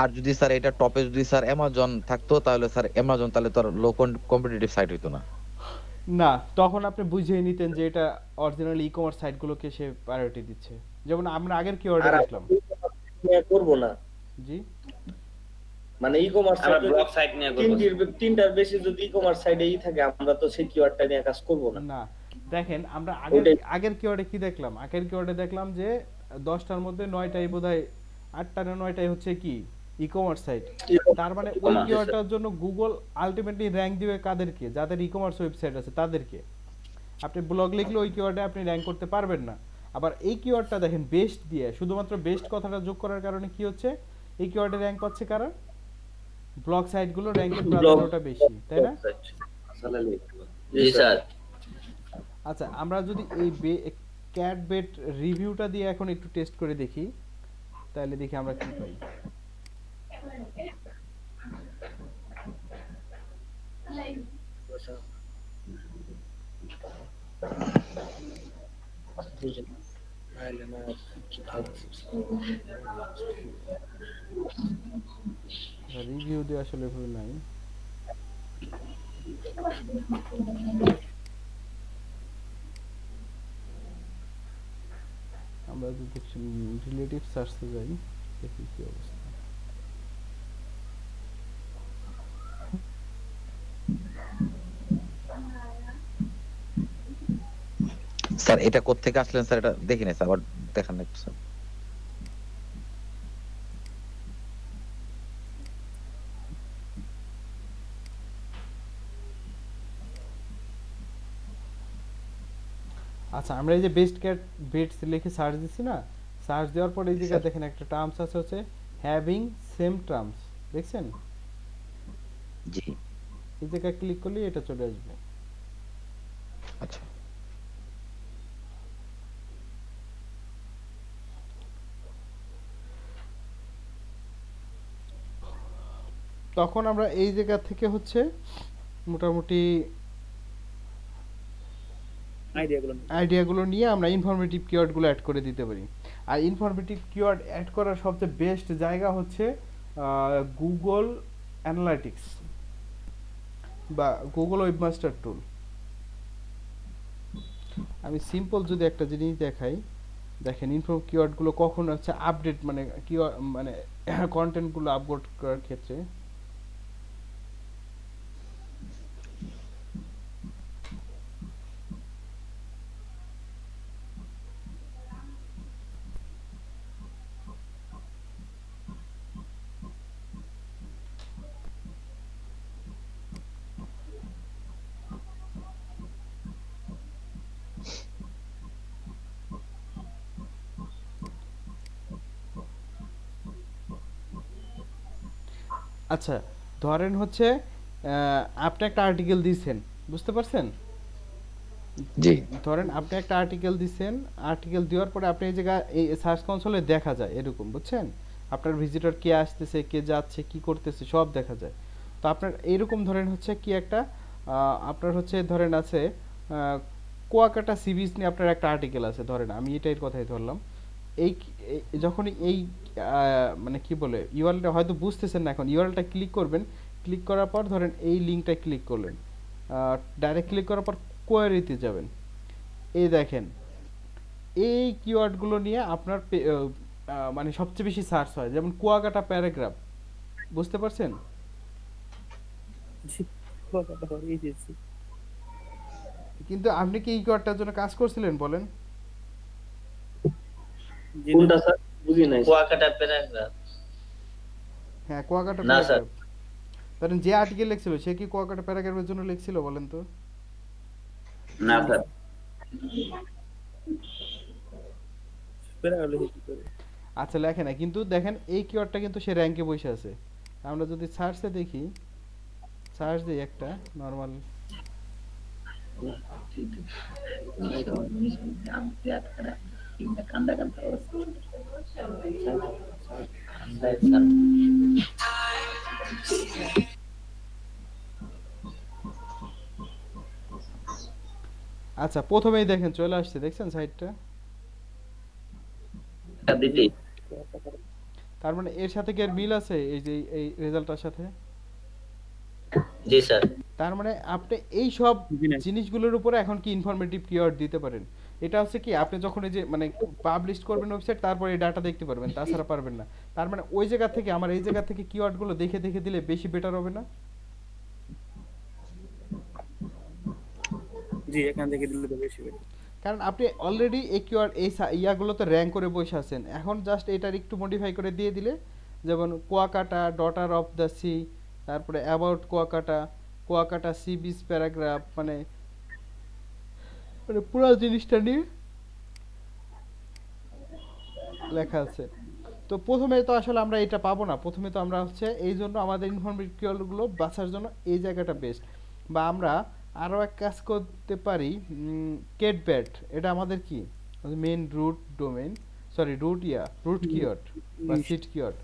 আর যদি স্যার এটা টপে যদি স্যার অ্যামাজন থাকতো, তাহলে স্যার অ্যামাজন তাহলে তো আর লো কম্পিটিটিভ সাইট হইতো না। না, তখন আপনি বুঝিয়ে নিতেন যে এটা অরিজিনাল ই-কমার্স সাইটগুলোকে সে প্রায়োরিটি দিচ্ছে। যেমন আমরা আগের কিওয়ার্ডে দেখলাম। করব না। জি, মানে ই-কমার্স আমরা ব্লগ সাইট নিয়ে করব। তিনটার বেশি যদি ই-কমার্স সাইটেই থাকে, আমরা তো সেই কিওয়ার্ডটা নিয়ে কাজ করব না। না দেখেন আমরা আগের কিওয়ার্ডে কি দেখলাম, আগের কিওয়ার্ডে দেখলাম যে 10টার মধ্যে 9টাই বোধহয়, 8টা না 9টাই হচ্ছে কি ই-কমার্স সাইট। তার মানে ওই কিওয়ার্ডটার জন্য গুগল আলটিমেটলি র‍্যাঙ্ক দিবে কাদেরকে? যাদের ই-কমার্স ওয়েবসাইট আছে তাদেরকে। আপনি ব্লগ লিখলে ওই কিওয়ার্ডে আপনি র‍্যাঙ্ক করতে পারবেন না। আবার এই কিওয়ার্ডটা দেখেন বেস্ট দিয়ে, শুধুমাত্র বেস্ট কথাটা যোগ করার কারণে কি হচ্ছে, এই কিওয়ার্ডে র‍্যাঙ্ক পাচ্ছে কারা? ব্লগ সাইটগুলো র‍্যাঙ্কের প্রাধান্যটা বেশি, তাই না? জি স্যার। আচ্ছা, আমরা যদি এই ক্যাট বেট রিভিউটা দিয়ে এখন একটু টেস্ট করে দেখি, তাহলে দেখি আমরা কি পাই। রিভিউ দিয়ে আসলে ভুল নাই। আমরা যদি রিলেটিভ সার্চে যাই দেখি কি অবস্থা। স্যার এটা কোত্থেকে আসলেন স্যার, এটা দেখি না স্যার, আবার দেখান একটু স্যার। আচ্ছা, আমরা এই যে বেস্ট ক্যাট বেটস লিখে সার্চ দিছি না, সার্চ দেওয়ার পরে এই জায়গায় দেখেন একটা টার্মস আছে হচ্ছে হ্যাভিং সেম টার্মস, দেখছেন? জি এই জায়গায় ক্লিক করলে এটা চলে আসবে। আচ্ছা, তখন আমরা এই জায়গা থেকে হচ্ছে মোটামুটি আইডিয়াগুলো নিয়ে আমরা ইনফরমেটিভ কিওয়ার্ডগুলো অ্যাড করে দিতে পারি। আর ইনফরমেটিভ কিওয়ার্ড অ্যাড করার সবচেয়ে বেস্ট জায়গা হচ্ছে গুগল অ্যানালাইটিক্স বা গুগল ওয়েবমাস্টার টুল। আমি সিম্পল যদি একটা জিনিস দেখাই, দেখেন ইনফো কিওয়ার্ডগুলো কখন হচ্ছে আপডেট, মানে কিওয়ার্ড মানে কন্টেন্টগুলো আপলোড করার ক্ষেত্রে আচ্ছা, ধরেন হচ্ছে আপনি একটা আর্টিকেল দিয়েছেন, বুঝতে পারছেন? জি ধরেন আপনি একটা আর্টিকেল দিছেন, আর্টিকেল দেওয়ার পরে আপনি এই জায়গায় এই সার্চ কনসোলে দেখা যায় এরকম, বুঝছেন? আপনার ভিজিটর কে আসতেছে, কে যাচ্ছে, কি করতেছে সব দেখা যায়। তো আপনার এইরকম ধরেন হচ্ছে কি একটা আপনার হচ্ছে ধরেন আছে কুয়াকাটা সি বিচ নিয়ে আপনার একটা আর্টিকেল আছে, ধরেন আমি এটাই কথাই ধরলাম। যখনই এই মানে কি বলে ইউআরএলটা হয়তো বুঝতেছেন না, এখন ইউআরএলটা ক্লিক করবেন, ক্লিক করার পর ধরেন এই লিঙ্কটা ক্লিক করলেন, ডাইরেক্ট ক্লিক করার পর কোয়ারিতে যাবেন, এই দেখেন এই কিওয়ার্ডগুলো নিয়ে আপনার মানে সবচেয়ে বেশি সার্চ হয়, যেমন কুয়াকাটা প্যারাগ্রাফ, বুঝতে পারছেন? কিন্তু আপনি কি এই কিওয়ার্ডটার জন্য কাজ করছিলেন বলেন? কোনটা স্যার বুঝি নাই স্যার। কুয়াকাটা প্যারাগ্রাফ হ্যাঁ, কুয়াকাটা না স্যার, প্যারাগ্রাফ। ধরেন যে আর্টিকেল লিখছিল সে কি কুয়াকাটা প্যারাগ্রাফের জন্য লিখছিল বলেন তো? না স্যার। আচ্ছা, লেখে না, কিন্তু দেখেন এই কিওয়ার্ডটা কিন্তু সে র্যাঙ্কে বসে আছে। আমরা যদি সার্চে দেখি, সার্চ দিই একটা নরমাল, আচ্ছা প্রথমেই দেখেন চলে আসছে, দেখছেন সাইটটা? তার মানে এর সাথে কি আর মিল আছে এই যে এই রেজাল্টটার সাথে? জি স্যার। তার মানে আপনি এই সব জি না। জিনিসগুলোর উপরে এখন কি ইনফরমেটিভ কিওয়ার্ড দিতে পারেন। এটা হচ্ছে কি আপনি যখন এই যে মানে পাবলিশ করবেন ওয়েবসাইট, তারপরে এই ডাটা দেখতে পারবেন, তাছাড়া পারবেন না। তার মানে ওই জায়গা থেকে আমার এই জায়গা থেকে কিওয়ার্ডগুলো দেখে দেখে দিলে বেশি বেটার হবে না? জি, এখান থেকে দিলে তো বেশি বেশি। কারণ আপনি অলরেডি এই কিওয়ার্ড এই ইয়াগুলোতে র্যাঙ্ক করে বসে আছেন, এখন জাস্ট এটার একটু মডিফাই করে দিয়ে দিলে, যেমন Kuakata daughter of the sea, তারপরে about Kuakata, Kuakata sea beach paragraph, মানে মানে পুরো জিনিসটা নিয়ে লেখা আছে। তো প্রথমে তো আসলে আমরা এটা পাবো না, প্রথমে তো আমরা হচ্ছে এই জন্য আমাদের ইনফরমেটিভ কিওয়ার্ডগুলো বাছার জন্য এই জায়গাটা বেস্ট। বা আমরা আরও এক কাজ করতে পারি, কেটব্যাট, এটা আমাদের কি main root domain, sorry root root keyword বা সিট কিওয়ার্ড।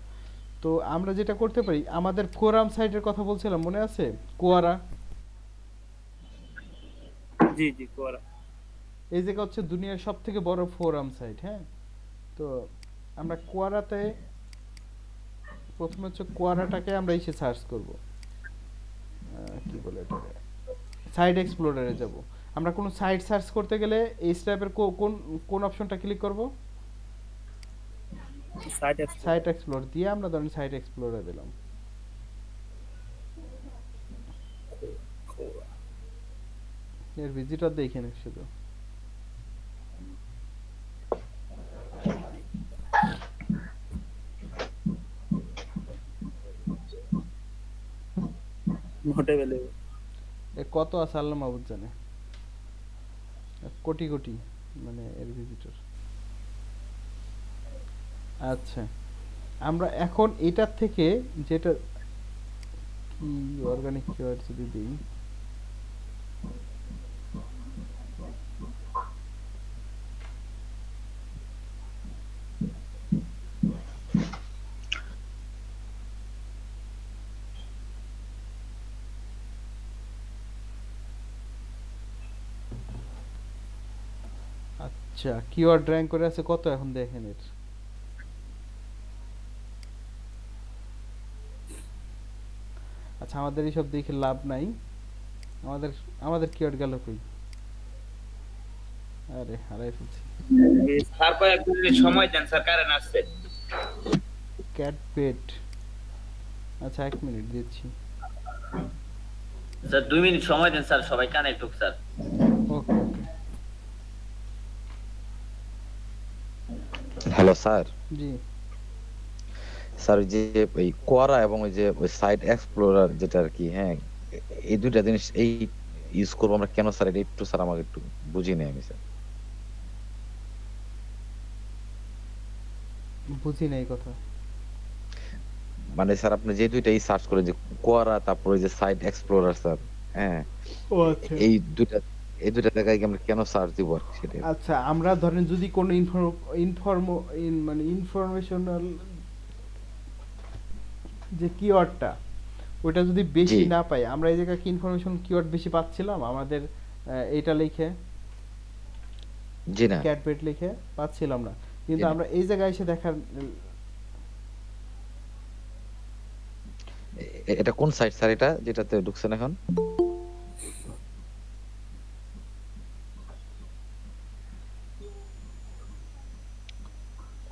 তো আমরা যেটা করতে পারি, আমাদের ফোরাম সাইটের কথা বলছিলাম মনে আছে, কোয়ারা, জি জি, কোরা। এই জায়গা হচ্ছে দুনিয়ার সব থেকে বড় ফোরাম সাইট। হ্যাঁ, তো আমরা কোয়ারাতে প্রথমে হচ্ছে কোয়ারাটাকে আমরা এসে সার্চ করব, কি বলে এটাকে, সাইট এক্সপ্লোরারে যাব। আমরা কোনো সাইট সার্চ করতে গেলে এই স্ট্যাপের কোন কোন অপশনটা ক্লিক করব? সাইট এক্সপ্লোর দিয়ে আমরা ধরেন সাইট এক্সপ্লোরে দিলাম। এর ভিজিটর দেখেন শুধু, মোটেবেলে এর কত আছে আল্লাহ মাহবুব জানে, কোটি কোটি মানে এর ভিজিটর। আচ্ছা, আমরা এখন এটার থেকে যেটা কি অর্গানিক কিওয়ার্ড যদি দিই, আচ্ছা কিওয়ার্ড র্যাঙ্ক করে আছে কত এখন দেখেন এর। আচ্ছা আমাদের এইসব দেখে লাভ নাই, আমাদের আমাদের কিওয়ার্ড গেল কই? আরে হারাই ফেলছি। স্যার কয়েক মিনিট সময় দেন স্যার, কারেন্ট আসছে। ক্যাট পেট, আচ্ছা 1 মিনিট দিচ্ছি স্যার 2 মিনিট সময় দেন স্যার, সবাই কানেক্ট হোক sir. Okay okay. Hello sir. জি স্যার ওই যে ওই কোয়ারা এবং ওই যে ওই সাইট এক্সপ্লোরার যেটা আর কি, হ্যাঁ এই দুইটা জিনিস এই ইউজ করবো আমরা কেন স্যার, এটা একটু স্যার আমাকে একটু বুঝিয়ে নেই আমি স্যার। বুঝি নাই কথা। মানে স্যার আপনি যে দুইটাই সার্চ করে যে কোয়ারা তারপরে যে সাইট এক্সপ্লোরার স্যার, হ্যাঁ ও আচ্ছা এই দুইটা জায়গায় আমরা কেন সার্চ দিব আর কি সেটা। আচ্ছা, আমরা ধরেন যদি কোনো মানে ইনফরমেশনাল যে কিওয়ার্ডটা ওটা যদি বেশি জি না পাই, আমরা এই জায়গায় কি ইনফরমেশন কিওয়ার্ড বেশি পাচ্ছিলাম আমাদের এইটা লিখে জি না ক্যাটবেট লিখে পাচ্ছিলাম না, কিন্তু জি না। আমরা এই জায়গায় এসে দেখার এটা কোন সাইট স্যার এটা যেটাতে ঢুকছেন এখন?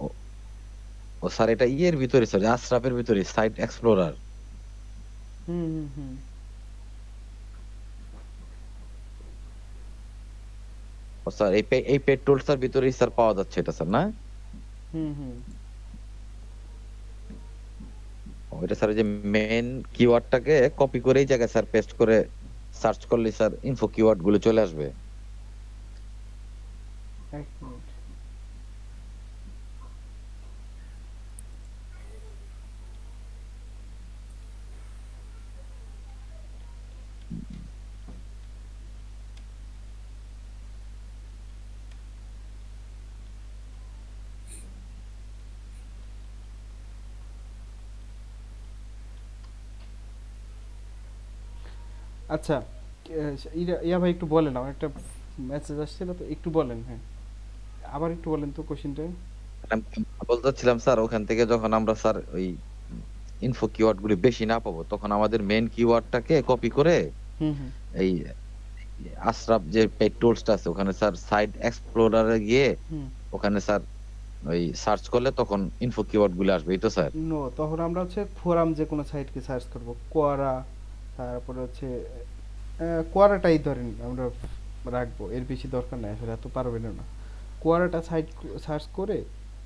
ও ও স্যার এটা ইয়ের ভিতরে স্যার, আশরাফের ভিতরে সাইট এক্সপ্লোরার। হুম হুম হুম ও স্যার এই পেড টুলসটার ভিতরেই স্যার পাওয়া যাচ্ছে এটা স্যার, না? হুম হুম ওইটা স্যার যে মেইন কিওয়ার্ডটাকে কপি করে এই জায়গায় স্যার পেস্ট করে সার্চ করলে স্যার ইনফো কিওয়ার্ড গুলো চলে আসবে। এক মিনিট। আচ্ছা, ইয়া ভাই একটু বলেন, আমার একটা মেসেজ আসছিল তো একটু বলেন। হ্যাঁ, আবার একটু বলেন তো কোশ্চেনটা। আমি বলতে চাচ্ছিলাম স্যার ওখান থেকে যখন আমরা স্যার ওই ইনফো কিওয়ার্ড গুলি বেশি না পাবো তখন আমাদের মেইন কিওয়ার্ডটাকে কপি করে হুম হুম এই আশরাফ যে পেড টুলসটা আছে ওখানে স্যার সাইট এক্সপ্লোরারে গিয়ে হুম ওখানে স্যার ওই সার্চ করলে তখন ইনফো কিওয়ার্ড গুলো আসবে, এই তো স্যার? নো, তখন আমরা হচ্ছে ফোরাম যে কোনো সাইটকে সার্চ করব, কোয়ারা, তারপরে হচ্ছে কোয়ারাটাই ধরেন আমরা রাখবো, এর বেশি দরকার নাই আসলে, এত পারবেন না। কোয়ারাটা সাইট সার্চ করে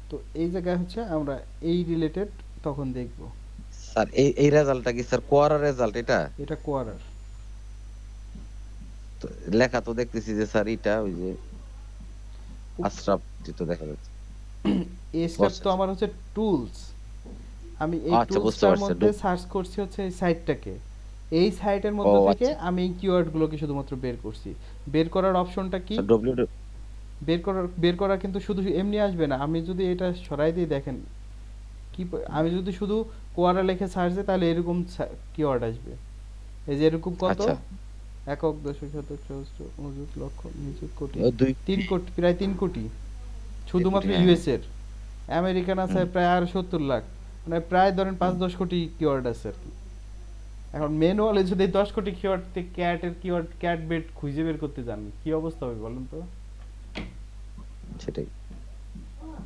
তো এই জায়গায় হচ্ছে আমরা এই রিলেটেড তখন দেখব। স্যার এই রেজাল্টটা কি স্যার কোয়ারা রেজাল্ট এটা? এটা কোয়ারার তো লেখা তো দেখতেছি যে স্যার এটা ওই যে আশরাফ যেটা দেখা যাচ্ছে। এই স্টেপ তো আমার হচ্ছে টুলস, আমি এই আচ্ছা, বুঝতে টুলসটার পারছি। মধ্যে সার্চ করছি হচ্ছে এই সাইটটাকে, এই সাইটের মধ্যে ও থেকে আচ্ছা আমি এই কিওয়ার্ডগুলোকে শুধুমাত্র বের করছি। বের করার অপশনটা কি? স্যার ডব্লিউ বের করা কিন্তু শুধু এমনি আসবে না, আমি যদি এটা সরাই দিই দেখেন কি আমি যদি শুধু কোয়ারা লিখে সার্চ দিই তাহলে এরকম কিওয়ার্ড আসবে, এই যে এরকম কত আচ্ছা একক দশক শতক সহস্র মজুদ লক্ষ নিযুত কোটি, দুই 3 কোটি, প্রায় 3 কোটি শুধুমাত্র হ্যাঁ। ইউএস এর। আমেরিকান আছে প্রায় আর 70 লাখ, মানে প্রায় ধরেন 5-10 কোটি কিওয়ার্ড আছে আর কি। এখন ম্যানুয়ালে যদি 10 কোটি কিওয়ার্ড থেকে ক্যাটের কিওয়ার্ড ক্যাট বেট খুঁজে বের করতে যান কি অবস্থা হবে বলেন তো? সেটাই।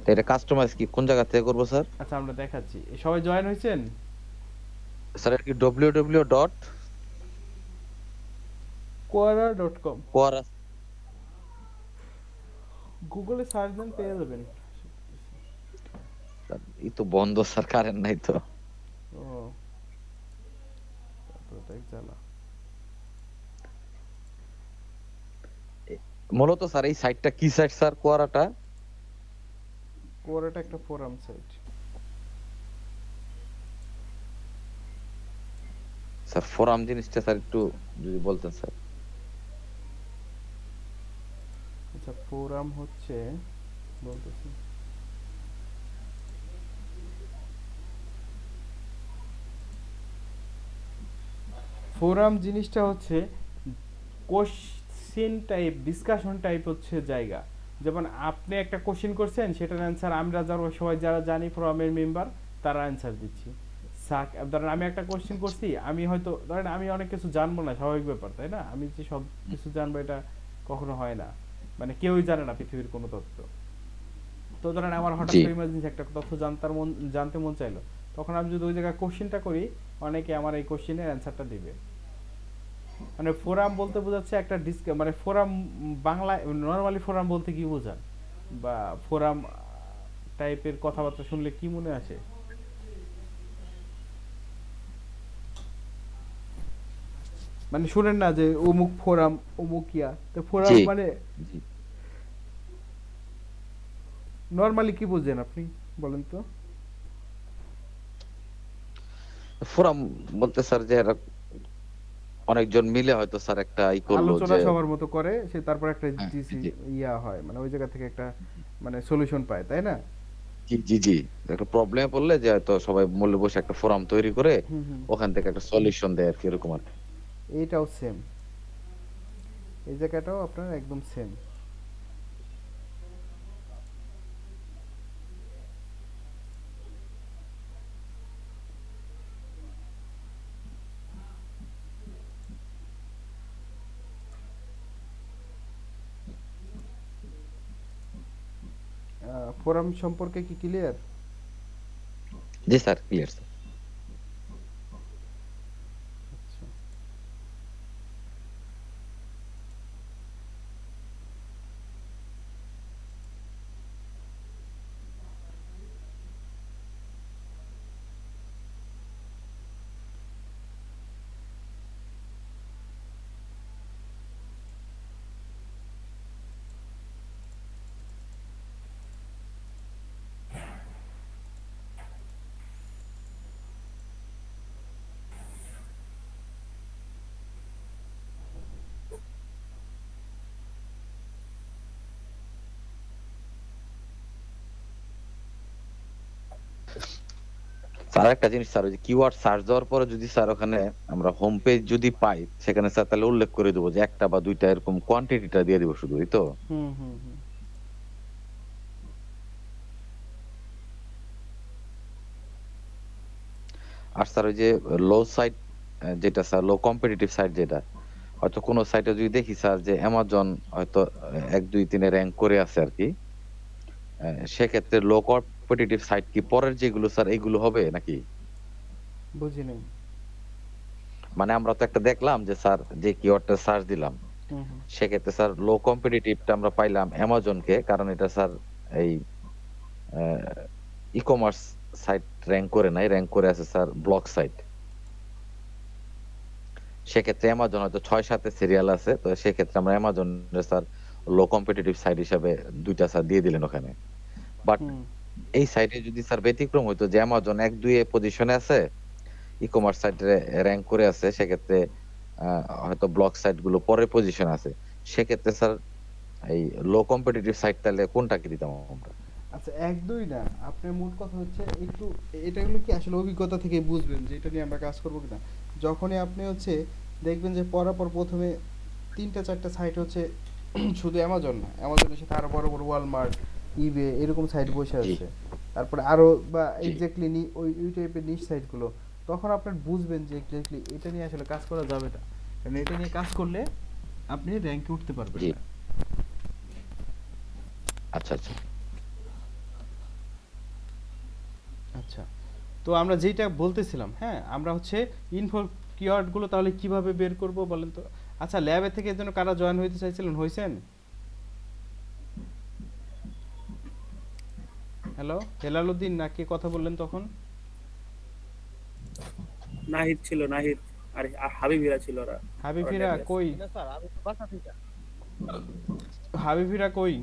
তো এটা কাস্টমাইজ কি কোন জায়গা থেকে করব স্যার? আচ্ছা আমরা দেখাচ্ছি, সবাই জয়েন হয়েছেন? স্যার এটা কি quora.com quora গুগলে সার্চ দেন পেয়ে যাবেন। এই তো বন্ধ স্যার, কারেন্ট নাই তো। ও তারপরে দেখ জ্বালা। মূলত স্যার এই সাইটটা কি সাইট স্যার কোয়ারাটা? কোরাটা একটা ফোরাম সাইট। স্যার ফোরাম জিনিসটা স্যার একটু যদি বলতেন স্যার। আচ্ছা ফোরাম হচ্ছে বলতেছি, ফোরাম জিনিসটা হচ্ছে কোশ্চেন টাইপ, ডিসকাশন টাইপ হচ্ছে জায়গা। যেমন আপনি একটা কোশ্চেন করছেন, সেটার অ্যান্সার আমরা যারা সবাই যারা জানি ফোরামের মেম্বার তারা অ্যান্সার দিচ্ছি। ধরেন আমি একটা কোশ্চেন করছি, আমি হয়তো ধরেন আমি অনেক কিছু জানবো না, স্বাভাবিক ব্যাপার তাই না, আমি যে সব কিছু জানবো এটা কখনো হয় না, মানে কেউই জানে না পৃথিবীর কোনো তথ্য। তো ধরেন আমার হঠাৎ করে ইমার্জেন্সি একটা তথ্য জানতে মন চাইলো, তখন আমি যদি ওই জায়গায় কোশ্চেনটা করি, অনেকে আমার এই কোশ্চেনের অ্যান্সারটা দিবে। মানে ফোরাম বলতে বোঝাচ্ছে একটা মানে ফোরাম বাংলায় নরমালি ফোরাম বলতে কি বোঝান, বা ফোরাম টাইপের কথাবার্তা শুনলে কি মনে আসে? মানে শুনেন না যে অমুক ফোরাম অমুক ইয়া, তো ফোরাম মানে নরমালি কি বুঝেন আপনি বলেন তো? ফোরাম বলতে স্যার যে এরা অনেকজন মিলে হয়তো স্যার একটা ই করলো আলোচনা যে সবার মতো করে সে তারপর একটা হ্যাঁ, জিসি জি ইয়া হয়, মানে ওই জায়গা থেকে একটা মানে সলিউশন পায়, তাই না? জি জি জি একটা প্রবলেমে পড়লে যে হয়তো সবাই মূল্য বসে একটা ফোরাম তৈরি করে হুম হুম। ওখান থেকে একটা সলিউশন দেয় আর কি, এরকম আর কি। এইটাও সেম, এই জায়গাটাও আপনার একদম সেম। ফোরাম সম্পর্কে কি ক্লিয়ার? জি স্যার, ক্লিয়ার স্যার। স্যার একটা জিনিস স্যার, ওই যে কিওয়ার্ড সার্চ দেওয়ার পরে যদি স্যার ওখানে আমরা হোম পেজ যদি পাই, সেখানে স্যার তাহলে উল্লেখ করে দেবো যে একটা বা দুইটা এরকম কোয়ান্টিটিটা দিয়ে দিব শুধু, এই তো? হুম হুম হুম। আর স্যার ওই যে লো সাইট যেটা স্যার, লো কম্পিটিটিভ সাইট যেটা, হয়তো কোনো সাইটে যদি দেখি স্যার যে অ্যামাজন হয়তো 1 2 3 র্যাঙ্ক করে আছে আর কি, সেক্ষেত্রে লো কম্পিটিটিভ সাইট কি পরের যেগুলো স্যার এইগুলো হবে নাকি? বুঝি নাই। মানে আমরা তো একটা দেখলাম যে স্যার যে কিওয়ার্ডটা সার্চ দিলাম, হুম হুম। সেক্ষেত্রে স্যার লো কম্পিটিটিভটা আমরা পাইলাম অ্যামাজনকে, কারণ এটা স্যার এই ই কমার্স সাইট র্যাঙ্ক করে নাই, র্যাঙ্ক করে আছে স্যার ব্লগ সাইট। সেক্ষেত্রে অ্যামাজন হয়তো 6 7 সিরিয়াল আছে, তো সেক্ষেত্রে আমরা অ্যামাজনের স্যার লো কম্পিটিটিভ সাইট হিসাবে দুইটা স্যার দিয়ে দিলেন ওখানে। বাট হুম এই সাইটে যদি স্যার ব্যতিক্রম হইতো যে অ্যামাজন 1 2 পজিশনে আছে, ই কমার্স সাইটে র্যাঙ্ক করে আছে, সেক্ষেত্রে হয়তো ব্লগ সাইট গুলো পরের পজিশন আছে, সেক্ষেত্রে স্যার এই লো কম্পিটিটিভ সাইট তাহলে কোনটাকে দিতাম আমরা? আচ্ছা, এক দুই না, আপনার মূল কথা হচ্ছে একটু এটা হলো কি আসলে অভিজ্ঞতা থেকে বুঝবেন যে এটা নিয়ে আমরা কাজ করবো কিনা। যখনই আপনি হচ্ছে দেখবেন যে পরাপর প্রথমে 3টা 4টা সাইট হচ্ছে শুধু অ্যামাজন না, অ্যামাজনের সাথে আরো বড় বড় ওয়ালমার্ট, ইবে এরকম সাইট বসে জি আছে, তারপরে আরো বা জি এক্স্যাক্টলি ওই টাইপের নিশ সাইটগুলো, তখন আপনার বুঝবেন যে এক্স্যাক্টলি এটা নিয়ে আসলে কাজ করা যাবে না, কারণ এটা নিয়ে কাজ করলে আপনি র্যাঙ্কে উঠতে পারবেন জি না। আচ্ছা আচ্ছা। আচ্ছা, তো আমরা যেটা বলতেছিলাম, হ্যাঁ, আমরা হচ্ছে ইনফো কিওয়ার্ডগুলো তাহলে কিভাবে বের করব বলেন তো? আচ্ছা, ল্যাবে থেকে এর জন্য কারা জয়েন হইতে চাইছিলেন, হইছেন? হ্যালো, হেলালুদ্দিন না কে কথা বললেন তখন? নাহিদ ছিল, নাহিদ আর হাবিবিরা ছিল, ওরা হাবিবিরা কই? হাবিবিরা কই?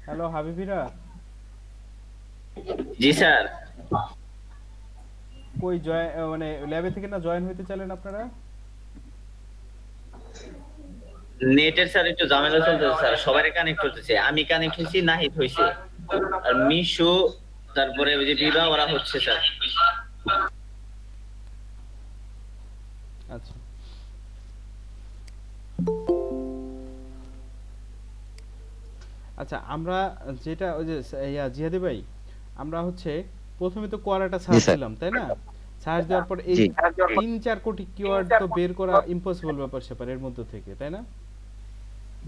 হ্যালো হাবিবিরা জি স্যার। কই মানে ল্যাবে থেকে না জয়েন হইতে চাইলেন আপনারা? নেটের স্যার একটু ঝামেলা চলতেছে স্যার, সবারই কানেক্ট হতেছে, আমি কানেক্ট হইছি, নাহিদ হইছে, আর মিশু, তারপরে ওই যে বিবাহ ওরা হচ্ছে স্যার। আচ্ছা, আচ্ছা, আমরা যেটা ওই যে জিহাদি ভাই, আমরা হচ্ছে প্রথমে তো কোয়ারাটা জি সার্চ স্যার। দিলাম, তাই না? সার্চ দেওয়ার পর এই জি 3 4 কোটি কিওয়ার্ড তো বের করা ইম্পসিবল ব্যাপার স্যাপার এর মধ্যে থেকে, তাই না?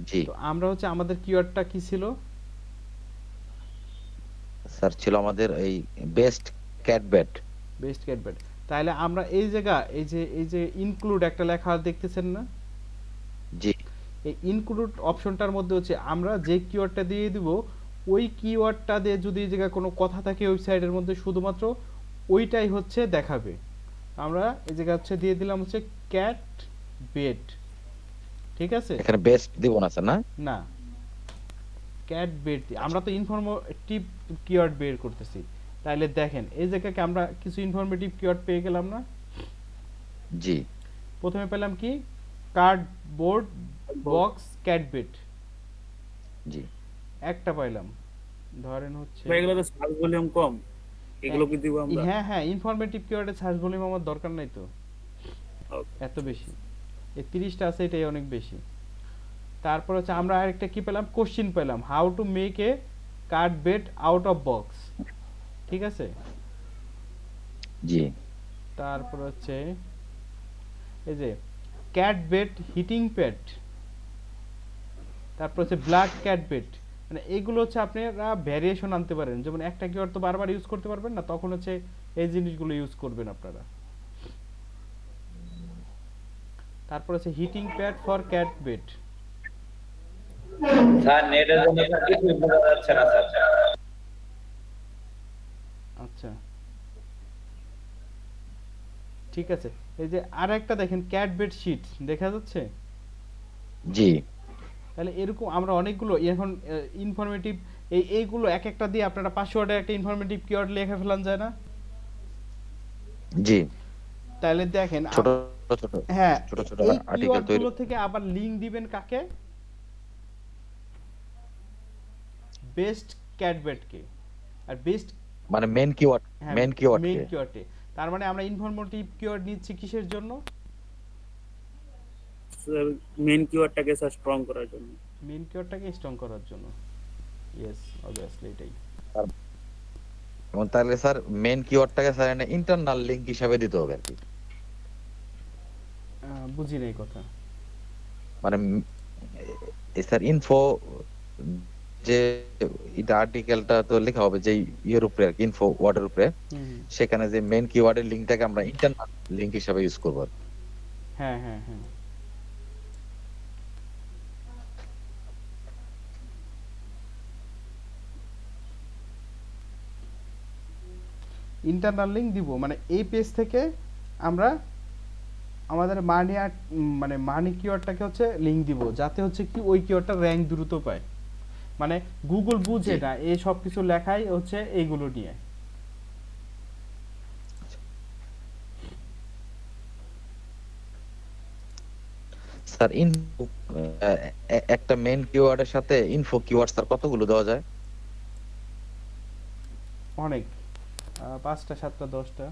জি তো আমরা হচ্ছে আমাদের কিওয়ার্ডটা কি ছিল? স্যার ছিল আমাদের এই বেস্ট ক্যাট ব্যাট। বেস্ট ক্যাটব্যাট। তাহলে আমরা এই জায়গা এই যে ইনক্লুড একটা লেখা দেখতেছেন না? জি এই ইনক্লুড অপশনটার মধ্যে হচ্ছে আমরা যে কিওয়ার্ডটা দিয়ে দিব, ওই কিওয়ার্ডটা দিয়ে যদি এই জায়গায় কোনো কথা থাকে ওয়েবসাইটের মধ্যে, শুধুমাত্র ওইটাই হচ্ছে দেখাবে। আমরা এই জায়গা হচ্ছে দিয়ে দিলাম হচ্ছে ক্যাট বেড, ঠিক আছে? এখানে বেস্ট দিব না স্যার, না? না, ক্যাট বেড আমরা তো ইনফরমেটিভ কিওয়ার্ড বের করতেছি, তাহলে দেখেন এই জায়গায় আমরা কিছু ইনফরমেটিভ কিওয়ার্ড পেয়ে গেলাম না? জি প্রথমে পেলাম কি কার্ডবোর্ড বক্স ক্যাট বেড, জি একটা পাইলাম। ধরেন হচ্ছে ভাই এগুলো তো সার্চ ভলিউম কম, এগুলো কি দিব আমরা? হ্যাঁ হ্যাঁ ইনফরমেটিভ কিওয়ার্ডে সার্চ ভলিউম আমার দরকার নাই তো Okay. এত বেশি, এই 30টা আছে এটাই অনেক বেশি। তারপর হচ্ছে আমরা আরেকটা কি পেলাম, কোশ্চেন পেলাম, how to make a card bed out of box, ঠিক আছে। জি তারপর হচ্ছে এই যে ক্যাট বেড হিটিং প্যাড, তারপর হচ্ছে ব্ল্যাক ক্যাট বেড, মানে এইগুলো হচ্ছে আপনারা ভ্যারিয়েশন আনতে পারেন, যেমন একটা কিওয়ার্ড তো বারবার ইউজ করতে পারবেন না, তখন হচ্ছে এই জিনিসগুলো ইউজ করবেন আপনারা। তারপর হচ্ছে heating pad for cat bed, sir নেটের জন্য স্যার কিছুই বোঝা যাচ্ছে না স্যার। আচ্ছা ঠিক আছে। এই যে আরেকটা দেখেন ক্যাট বেড শীট দেখা যাচ্ছে, জি তাহলে এরকম আমরা অনেকগুলো এখন ইনফরমেটিভ এইগুলো এক একটা দিয়ে আপনারা 500 ওয়ার্ডের একটা ইনফরমেটিভ কিওয়ার্ড লিখে ফেলান যায় না? জি তাহলে দেখেন ছোট ছোট হ্যাঁ ছোট ছোট এই আর্টিকেল তৈরি কিওয়ার্ডগুলো থেকে আবার লিংক দিবেন কাকে? বেস্ট ক্যাটবেটকে। আর বেস্ট মানে main keyword main keyword main কিওয়ার্ডে, তার মানে আমরা ইনফরমেটিভ কিওয়ার্ড নিচ্ছি কিসের জন্য? মেইন কিওয়ার্ডটাকে স্যার স্ট্রং করার জন্য। মেইন কিওয়ার্ডটাকে স্ট্রং করার জন্য, ইয়েস অবভিয়াসলি এটাই। এবং তাহলে স্যার মেন কিওয়ার্ডটাকে স্যার একটা ইন্টারনাল লিংক হিসাবে দিতে হবে আর কি, বুঝি নাই কথা। মানে স্যার ইনফো যে এটা আর্টিকেলটা তো লেখা হবে যে ইয়ের উপরে আর কি, ইনফো ওয়ার্ডের উপরে, সেখানে যে মেন কিওয়ার্ডের লিংকটাকে আমরা ইন্টারনাল লিংক হিসাবে ইউজ করব। হ্যাঁ হ্যাঁ হ্যাঁ ইন্টারনাল লিংক দিব, মানে এই পেজ থেকে আমরা আমাদের মানি মানে মানি কিওয়ার্ডটাকে হচ্ছে লিংক দিব, যাতে হচ্ছে কি ওই কিওয়ার্ডটা র‍্যাঙ্ক দ্রুত পায়। মানে গুগল বুঝে না এই সব কিছু লেখাই হচ্ছে এইগুলো নিয়ে। স্যার ইনফো একটা মেন কিওয়ার্ডের সাথে ইনফো কিওয়ার্ড স্যার কতগুলো দেওয়া যায়? অনেক 5টা 7টা 10টা।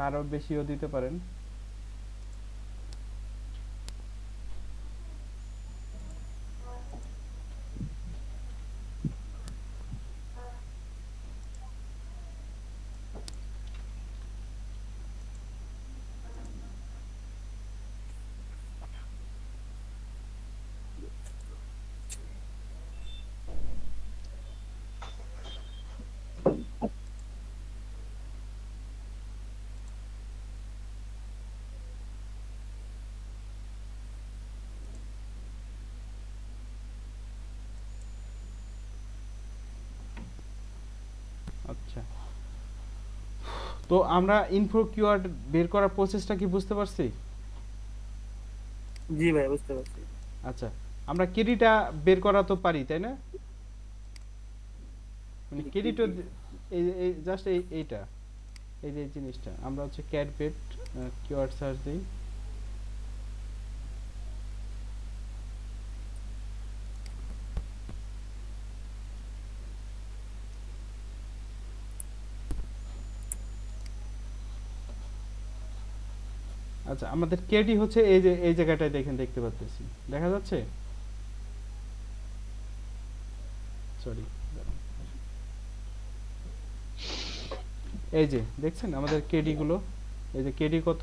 আরো বেশিও দিতে পারেন। আচ্ছা তো আমরা ইনফো কিওয়ার্ড বের করার প্রসেসটা কি বুঝতে পারছি? জি ভাই বুঝতে পারছি। আচ্ছা আমরা কেডিটা বের করা তো পারি তাই না? মানে কেডিটা এই জাস্ট এইটা এই যে জিনিসটা আমরা হচ্ছে ক্যাটবেট কিওয়ার্ড সার্চ দেই, আচ্ছা আমাদের কেডি হচ্ছে এই যে এই জায়গাটায় দেখেন দেখতে পাচ্ছেন দেখা যাচ্ছে, সরি এই যে দেখছেন আমাদের কেডি গুলো, এই যে কেডি কত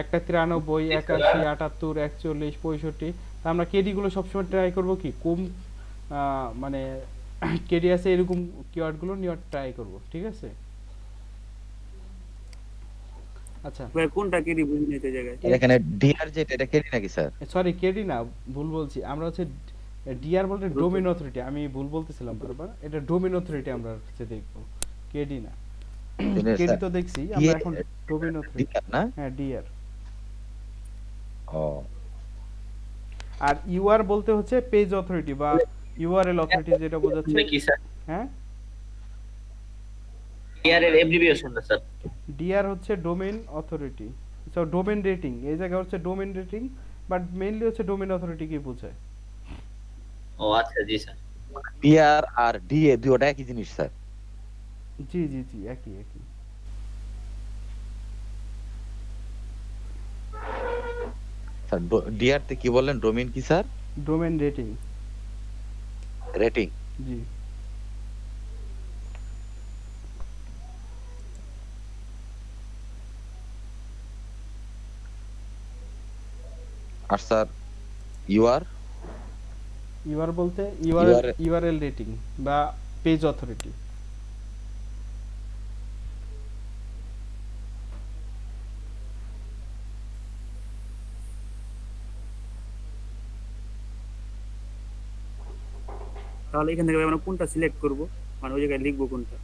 একটা 93 81 78 41 65। তা আমরা কেডি গুলো সবসময় ট্রাই করব কি কম মানে কেডি আছে এরকম কিওয়ার্ড গুলো নিয়ে ট্রাই করব, ঠিক আছে। আচ্ছা ভাই কোনটা কেডি বুঝি নিতে জায়গায় আর এখানে ডিআর যেটা এটা কেডি নাকি স্যার? সরি কেডি না, ভুল বলছি। আমরা হচ্ছে ডিআর বলতে ডোমেইন অথরিটি, আমি ভুল বলতেছিলাম বারবার। এটা ডোমেইন অথরিটি আমরা হচ্ছে দেখব, কেডি না। কেডি তো দেখছি আমরা, এখন ডোমেইন অথরিটি। ডিআর না? হ্যাঁ ডিআর। ও আর ইউআর বলতে হচ্ছে পেজ অথরিটি বা ইউআরএল অথরিটি, যেটা বোঝাচ্ছে। কি স্যার? হ্যাঁ ডিআর এর এব্রিভিয়েশনটা স্যার? ডিআর হচ্ছে domain authority, so domain rating. এই জায়গা হচ্ছে ডোমেইন রেটিং, বাট মেইনলি হচ্ছে ডোমেইন অথরিটি কি বোঝায়। ও আচ্ছা, জি স্যার। পিআর আর ডিএ দুটোটা একই জিনিস স্যার? জি জি জি, একই একই। স্যার ডিআর তে কি বললেন? ডোমেইন কি স্যার? Domain rating. রেটিং। জি। আর স্যার ইউআর? ইউআর বলতে URL ইউআরএল রেটিং বা পেজ অথরিটি। তাহলে এখান থেকে আমরা কোনটা সিলেক্ট করব, মানে ওই জায়গায় লিখবো কোনটা?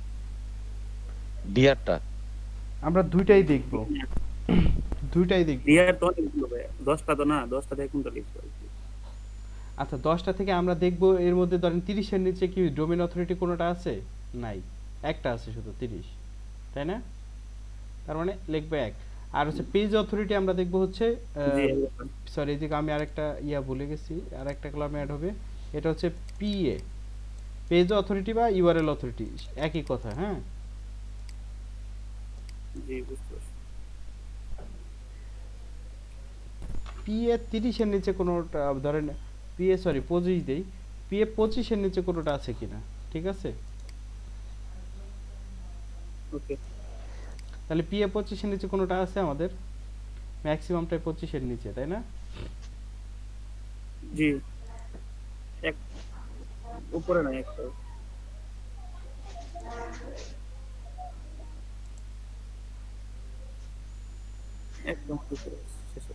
ডিআরটা? আমরা দুইটাই দেখব, দুইটাই দেখব। ডিআর তো অনেকগুলো ভাই, 10টা তো না, 10টা থেকে কোনটা লিখবো? আচ্ছা 10টা থেকে আমরা দেখব, এর মধ্যে ধরেন 30 এর নিচে কি ডোমেইন অথরিটি কোনোটা আছে? নাই, একটা আছে শুধু 30, তাই না? তার মানে লিখবে এক। আর হচ্ছে পেজ অথরিটি আমরা দেখব হচ্ছে, জি সরি এদিকে আমি আরেকটা ভুলে গেছি, আরেকটা কলামে অ্যাড হবে। এটা হচ্ছে পিএ, পেজ অথরিটি বা ইউআরএল অথরিটি, একই কথা। হ্যাঁ জি বুঝতে পারছি। পিএ 30 এর নিচে কোনোটা ধরেন, পিএ সরি 25 দেই, পিএ 25 এর নিচে কোনোটা আছে কিনা, ঠিক আছে? ওকে, তাহলে পিএ 25 এর নিচে কোনোটা আছে আমাদের? ম্যাক্সিমামটাই 25 এর নিচে, তাই না? জি এক উপরে না একটা একদম উপরে শেষে।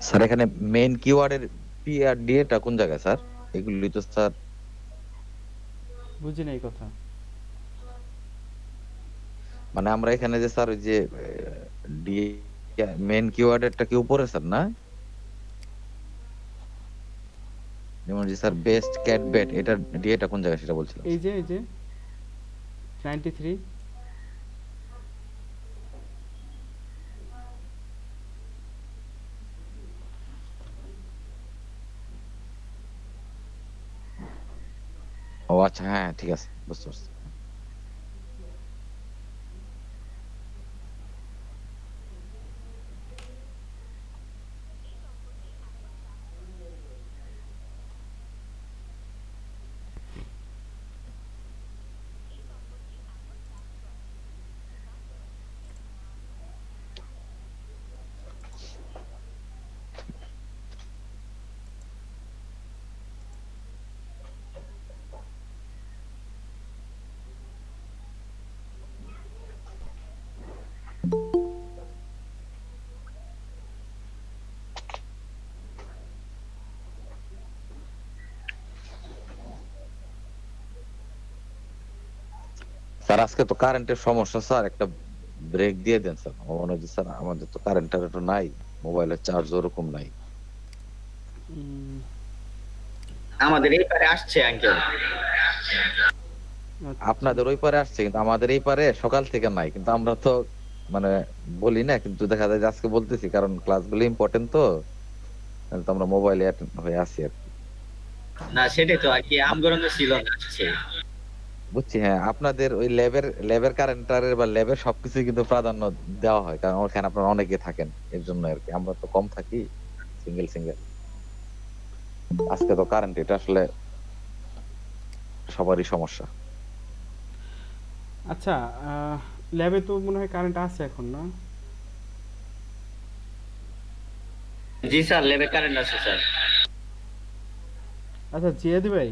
স্যার এখানে মেইন কিওয়ার্ডের পি আর ডি এটা কোন জায়গায় স্যার? এগুলি তো স্যার বুঝি নাই কথা। মানে আমরা এখানে যে স্যার ওই যে ডি মেইন কিওয়ার্ডেরটা কি উপরে স্যার না? যেমন যে স্যার বেস্ট ক্যাট বেট, এটা ডি এটা কোন জায়গায় সেটা বলছিলাম। এই যে 93। ও আচ্ছা, হ্যাঁ ঠিক আছে, বুঝতে পারছি। স্যার আজকে তো কারেন্টের সমস্যা স্যার, একটা ব্রেক দিয়ে দেন স্যার। আমার মনে হচ্ছে স্যার আমাদের তো কারেন্টটা তো নাই, মোবাইলের চার্জ ওরকম নাই। আমাদের এই পারে আসছে আঙ্কেল। আপনাদের ওই পারে আসছে, কিন্তু আমাদের এই পারে সকাল থেকে নাই। কিন্তু আমরা তো মানে বলি না, কিন্তু দেখা যায় যে আজকে বলতেছি, কারণ ক্লাসগুলো ইম্পর্টেন্ট তো, তাহলে তো আমরা মোবাইলে হয়ে আসি আর কি। না সেটাই তো আর কি আমগরণে ছিল না আসছে। বুঝছি, হ্যাঁ আপনাদের ওই ল্যাবের কারেন্টারের বা ল্যাবের সবকিছু কিন্তু প্রাধান্য দেওয়া হয়, কারণ ওখানে আপনারা অনেকে থাকেন, এর জন্য আর কি। আমরা তো কম থাকি, সিঙ্গেল সিঙ্গেল। আজকে তো কারেন্ট, এটা আসলে সবারই সমস্যা। আচ্ছা, ল্যাবে তো মনে হয় কারেন্ট আছে এখন, না? জি স্যার, ল্যাবে কারেন্ট আছে স্যার। আচ্ছা জিয়াদি ভাই,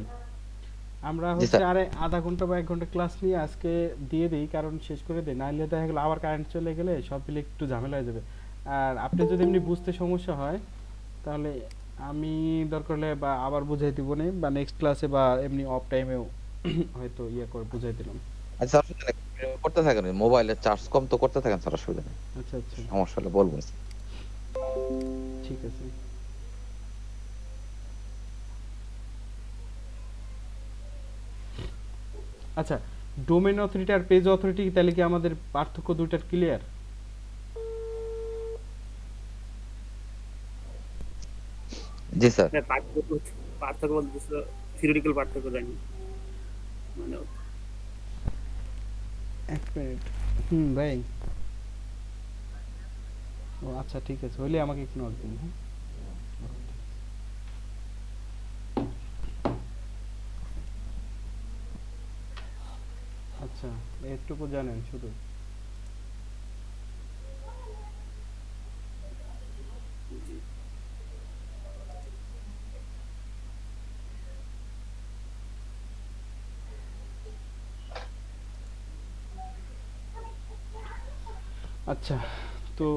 আমরা জি হচ্ছে স্যার। আরে আধা ঘন্টা বা 1 ঘন্টা ক্লাস নিয়ে আজকে দিয়ে দিই, কারণ শেষ করে দিই, নাহলে দেখা গেলো আবার কারেন্ট চলে গেলে সব মিলে একটু ঝামেলা হয়ে যাবে। আর আপনি যদি এমনি বুঝতে সমস্যা হয় তাহলে আমি দরকার হলে বা আবার বুঝাই দিব নে, বা নেক্সট ক্লাসে বা এমনি অফ টাইমেও হয়তো ইয়ে করে বুঝাই দিলাম। আচ্ছা অসুবিধা নেই, করতে থাকেন, মোবাইলের চার্জ কম তো করতে থাকেন স্যার, অসুবিধা নেই। আচ্ছা আচ্ছা, সমস্যা হলে বলবেন। ঠিক আছে। আচ্ছা, ডোমেইন অথরিটি আর পেজ অথরিটি তাহলে কি আমাদের পার্থক্য দুইটার ক্লিয়ার? জি স্যার। না, পার্থক্য বলতে থিওরিটিক্যাল পার্থক্য জানি মানে। এক মিনিট। ভাই, ও আচ্ছা ঠিক আছে, হইলে আমাকে একটু নোট দিন। হ্যাঁ, আচ্ছা, এটুকু জানেন শুধু? আচ্ছা, তো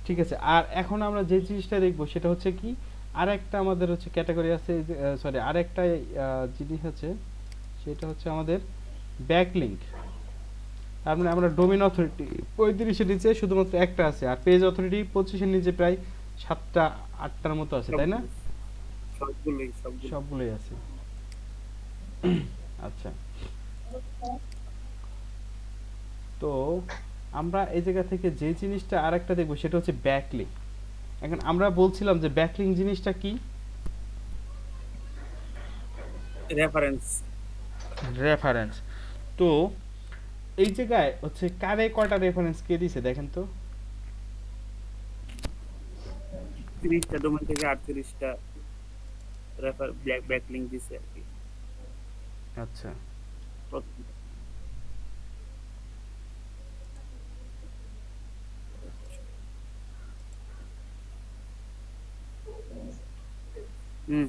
ঠিক আছে। আর এখন আমরা যে জিনিসটা দেখবো সেটা হচ্ছে কি, আরেকটা আমাদের হচ্ছে ক্যাটাগরি আছে, সরি আরেকটা জিনিস আছে, সেটা হচ্ছে আমাদের ব্যাকলিংক। তার মানে আমরা ডোমেইন অথরিটি 35-এর নিচে শুধুমাত্র একটা আছে, আর পেজ অথরিটি 25-এর নিচে প্রায় 7টা 8টার মতো আছে, তাই না? সবগুলোই সবগুলোই আছে। আচ্ছা, তো আমরা এই জায়গা থেকে যে জিনিসটা আরেকটা দেখবো সেটা হচ্ছে ব্যাকলিংক। এখন আমরা বলছিলাম যে ব্যাকলিংক জিনিসটা কি? রেফারেন্স। রেফারেন্স। তো এই জায়গায় হচ্ছে কারে কয়টা রেফারেন্স কে দিছে দেখেন তো? 30টা ডোমেইন থেকে 38টা ব্যাকলিংক দিছে আর কি। আচ্ছা, হুম।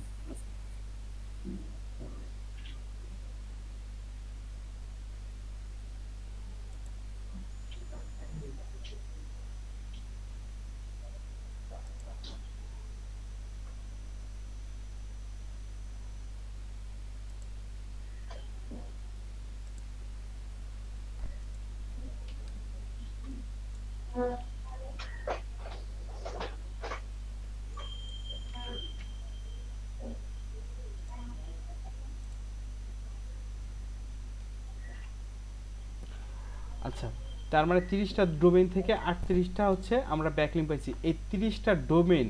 আচ্ছা, তার মানে 30টা ডোমেইন থেকে 38টা হচ্ছে আমরা ব্যাকলিংক পাইছি। এই 30টা ডোমেইন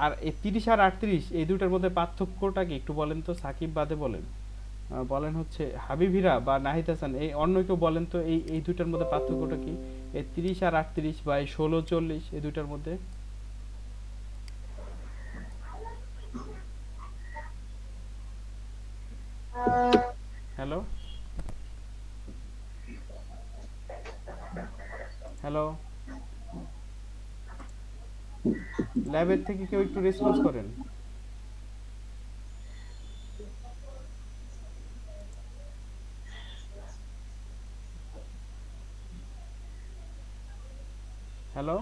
আর এই 30 আর 38 এই দুটার মধ্যে পার্থক্যটা কি একটু বলেন তো, সাকিব বাদে বলেন। বলেন হচ্ছে হাবিবিরা বা নাহিদ হাসান, এই অন্য কেউ বলেন তো, এই দুটার মধ্যে পার্থক্যটা কি? এই 30 আর 38 বা এই 16-40 এই দুটার মধ্যে। হ্যালো, হ্যালো, ল্যাবের থেকে কেউ একটু রেসপন্স করেন। হ্যালো,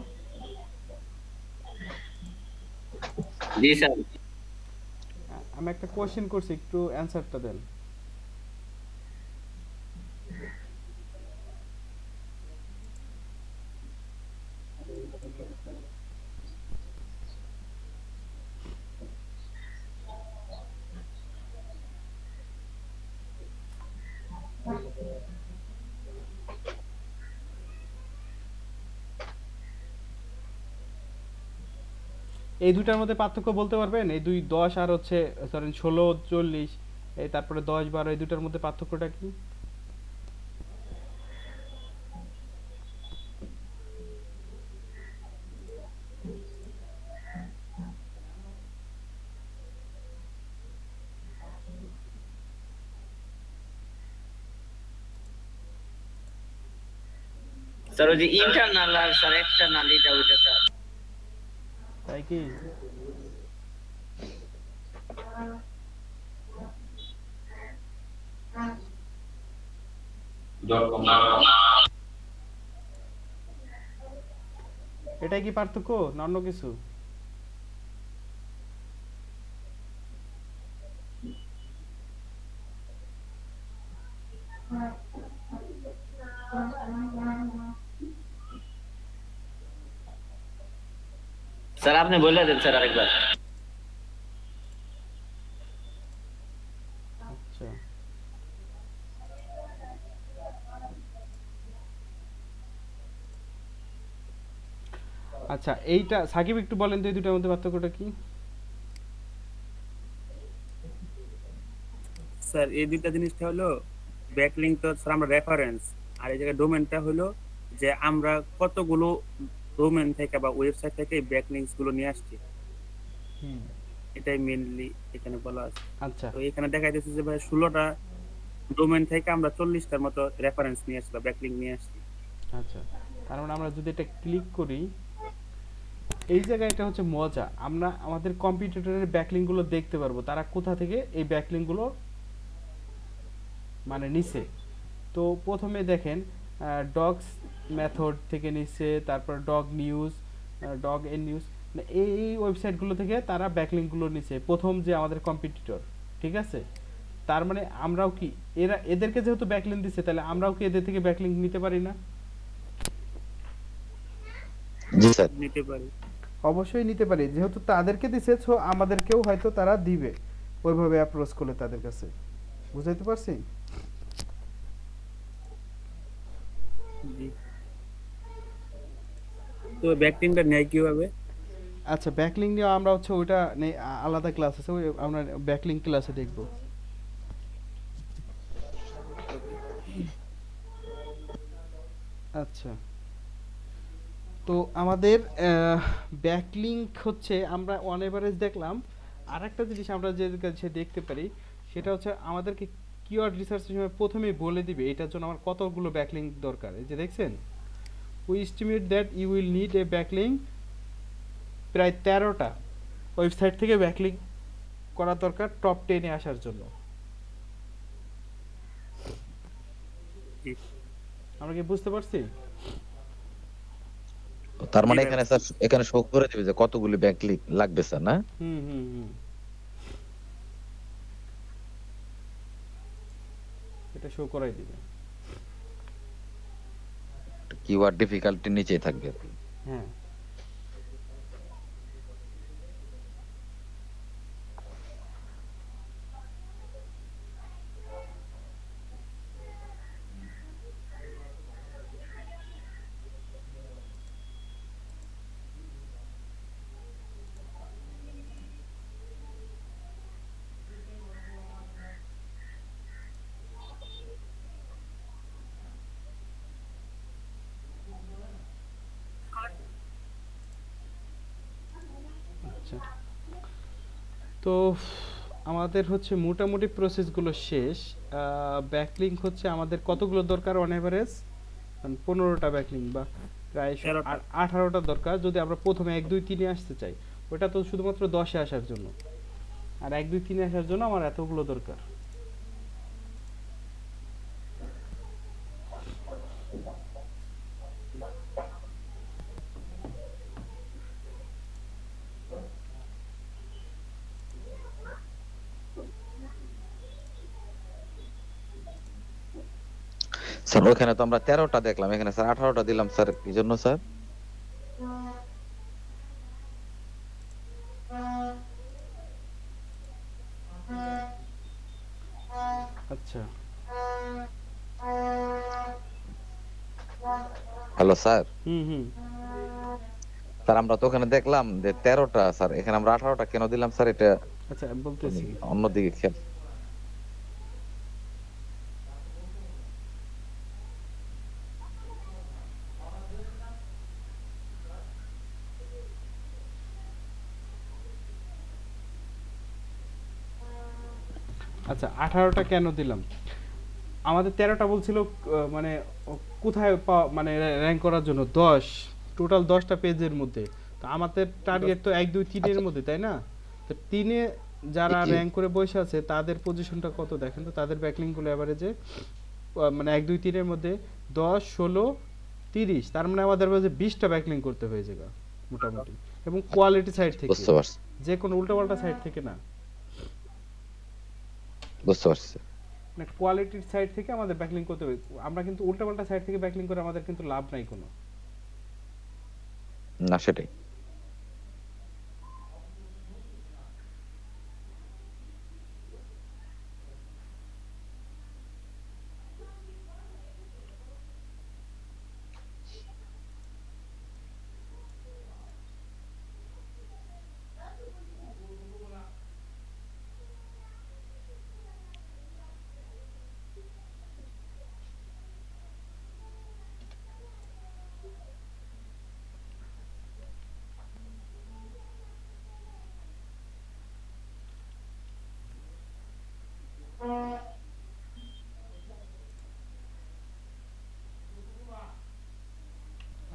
জি স্যার। আমি একটা কোশ্চেন করছি, একটু অ্যানসারটা দেন। এই দুটার মধ্যে পার্থক্য বলতে পারবেন? এই দুই 10 আর হচ্ছে ধরেন 16 40, এই তারপরে 10 12, এই দুটার মধ্যে পার্থক্যটা কি? স্যার ওই যে ইন্টারনাল আর স্যার এক্সটারনাল এটা ওইটা স্যার। তাই কি? এটাই কি পার্থক্য না অন্য কিছু? স্যার আপনি বলে দেন স্যার আরেকবার। আচ্ছা আচ্ছা, এইটা সাকিব একটু বলেন তো এই দুটার মধ্যে পার্থক্যটা কি? স্যার এই দুইটা জিনিসটা হলো ব্যাকলিংক তো স্যার আমরা রেফারেন্স, আর এই জায়গায় ডোমেনটা হলো যে আমরা কতগুলো ডোমেন থেকে বা ওয়েবসাইট থেকে ব্যাকলিংকস গুলো নিয়ে আসছি, এটাই মেইনলি এখানে বলা আছে। আচ্ছা তো এখানে দেখা যাচ্ছে যে ভাই 16টা ডোমেন থেকে আমরা 40টার মতো রেফারেন্স নিয়ে আসছি বা ব্যাকলিংক নিয়ে আসছি। আচ্ছা, তার মানে আমরা যদি এটা ক্লিক করি, এই জায়গায় এটা হচ্ছে মজা, আমরা আমাদের কম্পিটিটরের ব্যাকলিংক গুলো দেখতে পারবো তারা কোথা থেকে এই ব্যাকলিংক গুলো মানে নিছে। তো প্রথমে দেখেন ডগস মেথড থেকে নিচ্ছে, তারপর dog news, dog N news, এই ওয়েবসাইটগুলো থেকে তারা ব্যাকলিংকগুলো নিচ্ছে, প্রথম যে আমাদের কম্পিটিটর। ঠিক আছে, তার মানে আমরাও কি এদেরকে যেহেতু ব্যাকলিংক দিচ্ছে, তাহলে আমরাও কি এদের থেকে ব্যাকলিংক নিতে পারি না? জি স্যার। নিতে পারি, অবশ্যই নিতে পারি, যেহেতু তাদেরকে দিছে সো আমাদেরকেও হয়তো তারা দিবে ওইভাবে অ্যাপ্রোচ করলে তাদের কাছে। বুঝাইতে পারছি? জি। তো ব্যাকলিংকটা নেয় কিভাবে? আচ্ছা, ব্যাকলিংক নিয়ে আমরা হচ্ছে ওইটা আলাদা ক্লাস আছে, ওই আমরা ব্যাকলিংক ক্লাসে দেখব। আচ্ছা, তো আমাদের ব্যাকলিংক হচ্ছে আমরা অন এভারেজ দেখলাম। আর একটা জিনিস আমরা যে কাছে দেখতে পারি সেটা হচ্ছে আমাদেরকে কিওয়ার্ড রিসার্চের সময় প্রথমেই বলে দিবে এটার জন্য আমার কতগুলো ব্যাকলিংক দরকার। এই যে দেখছেন, we estimate that you will need a backlink, প্রায় 13টা ওয়েবসাইট থেকে ব্যাকলিংক করা দরকার টপ 10-এ আসার জন্য। আমরা কি বুঝতে পারছি? তার মানে এখানে স্যার এখানে শো করে দিবে যে কতগুলি ব্যাকলিংক লাগবে স্যার, না? হুম হুম হুম, এটা শো করাই দিবে। কিওয়ার্ড ডিফিকাল্টি নিচেই থাকবে। হ্যাঁ, আচ্ছা, তো আমাদের হচ্ছে মোটামুটি প্রসেসগুলো শেষ। ব্যাকলিংক হচ্ছে আমাদের কতগুলো দরকার অন এভারেজ? 15টা ব্যাকলিংক বা প্রায় 18টা দরকার যদি আমরা প্রথমে 1 2 3-এ আসতে চাই। ওটা তো শুধুমাত্র 10-এ আসার জন্য, আর 1 2 3-এ আসার জন্য আমার এতগুলো দরকার। স্যার ওখানে তো আমরা 13টা দেখলাম, এখানে স্যার 18টা দিলাম স্যার, কি জন্য স্যার? আচ্ছা, হ্যালো স্যার। হুম হুম, স্যার আমরা তো ওখানে দেখলাম যে 13টা, স্যার এখানে আমরা 18টা কেন দিলাম স্যার? এটা আচ্ছা আমি আমি বলতেছি। অন্যদিকে খেয়াল। আচ্ছা 18টা কেন দিলাম? আমাদের 13টা বলছিল মানে কোথায় মানে র্যাঙ্ক করার জন্য 10, টোটাল 10টা পেজের মধ্যে। তো আমাদের টার্গেট তো 1 2 3 এর আচ্ছা মধ্যে, তাই না? তো 3 এ যারা জি র্যাঙ্ক করে বসে আছে তাদের পজিশনটা কত দেখেন তো, তাদের ব্যাকলিংক গুলো এভারেজে মানে 1 2 3 এর মধ্যে 10 16 30, তার মানে আমাদের মাঝে 20টা ব্যাকলিংক করতে হয়ে যাবে মোটামুটি, এবং কোয়ালিটি সাইড থেকে, বুঝতে পারছি, যে কোনো উল্টাপাল্টা সাইড থেকে না, বুঝতে পারছি। মানে কোয়ালিটির সাইড থেকে আমাদের ব্যাকলিংক করতে হবে। আমরা কিন্তু উল্টাপাল্টা সাইড থেকে ব্যাকলিংক করে আমাদের কিন্তু লাভ নাই কোনো। না সেটাই।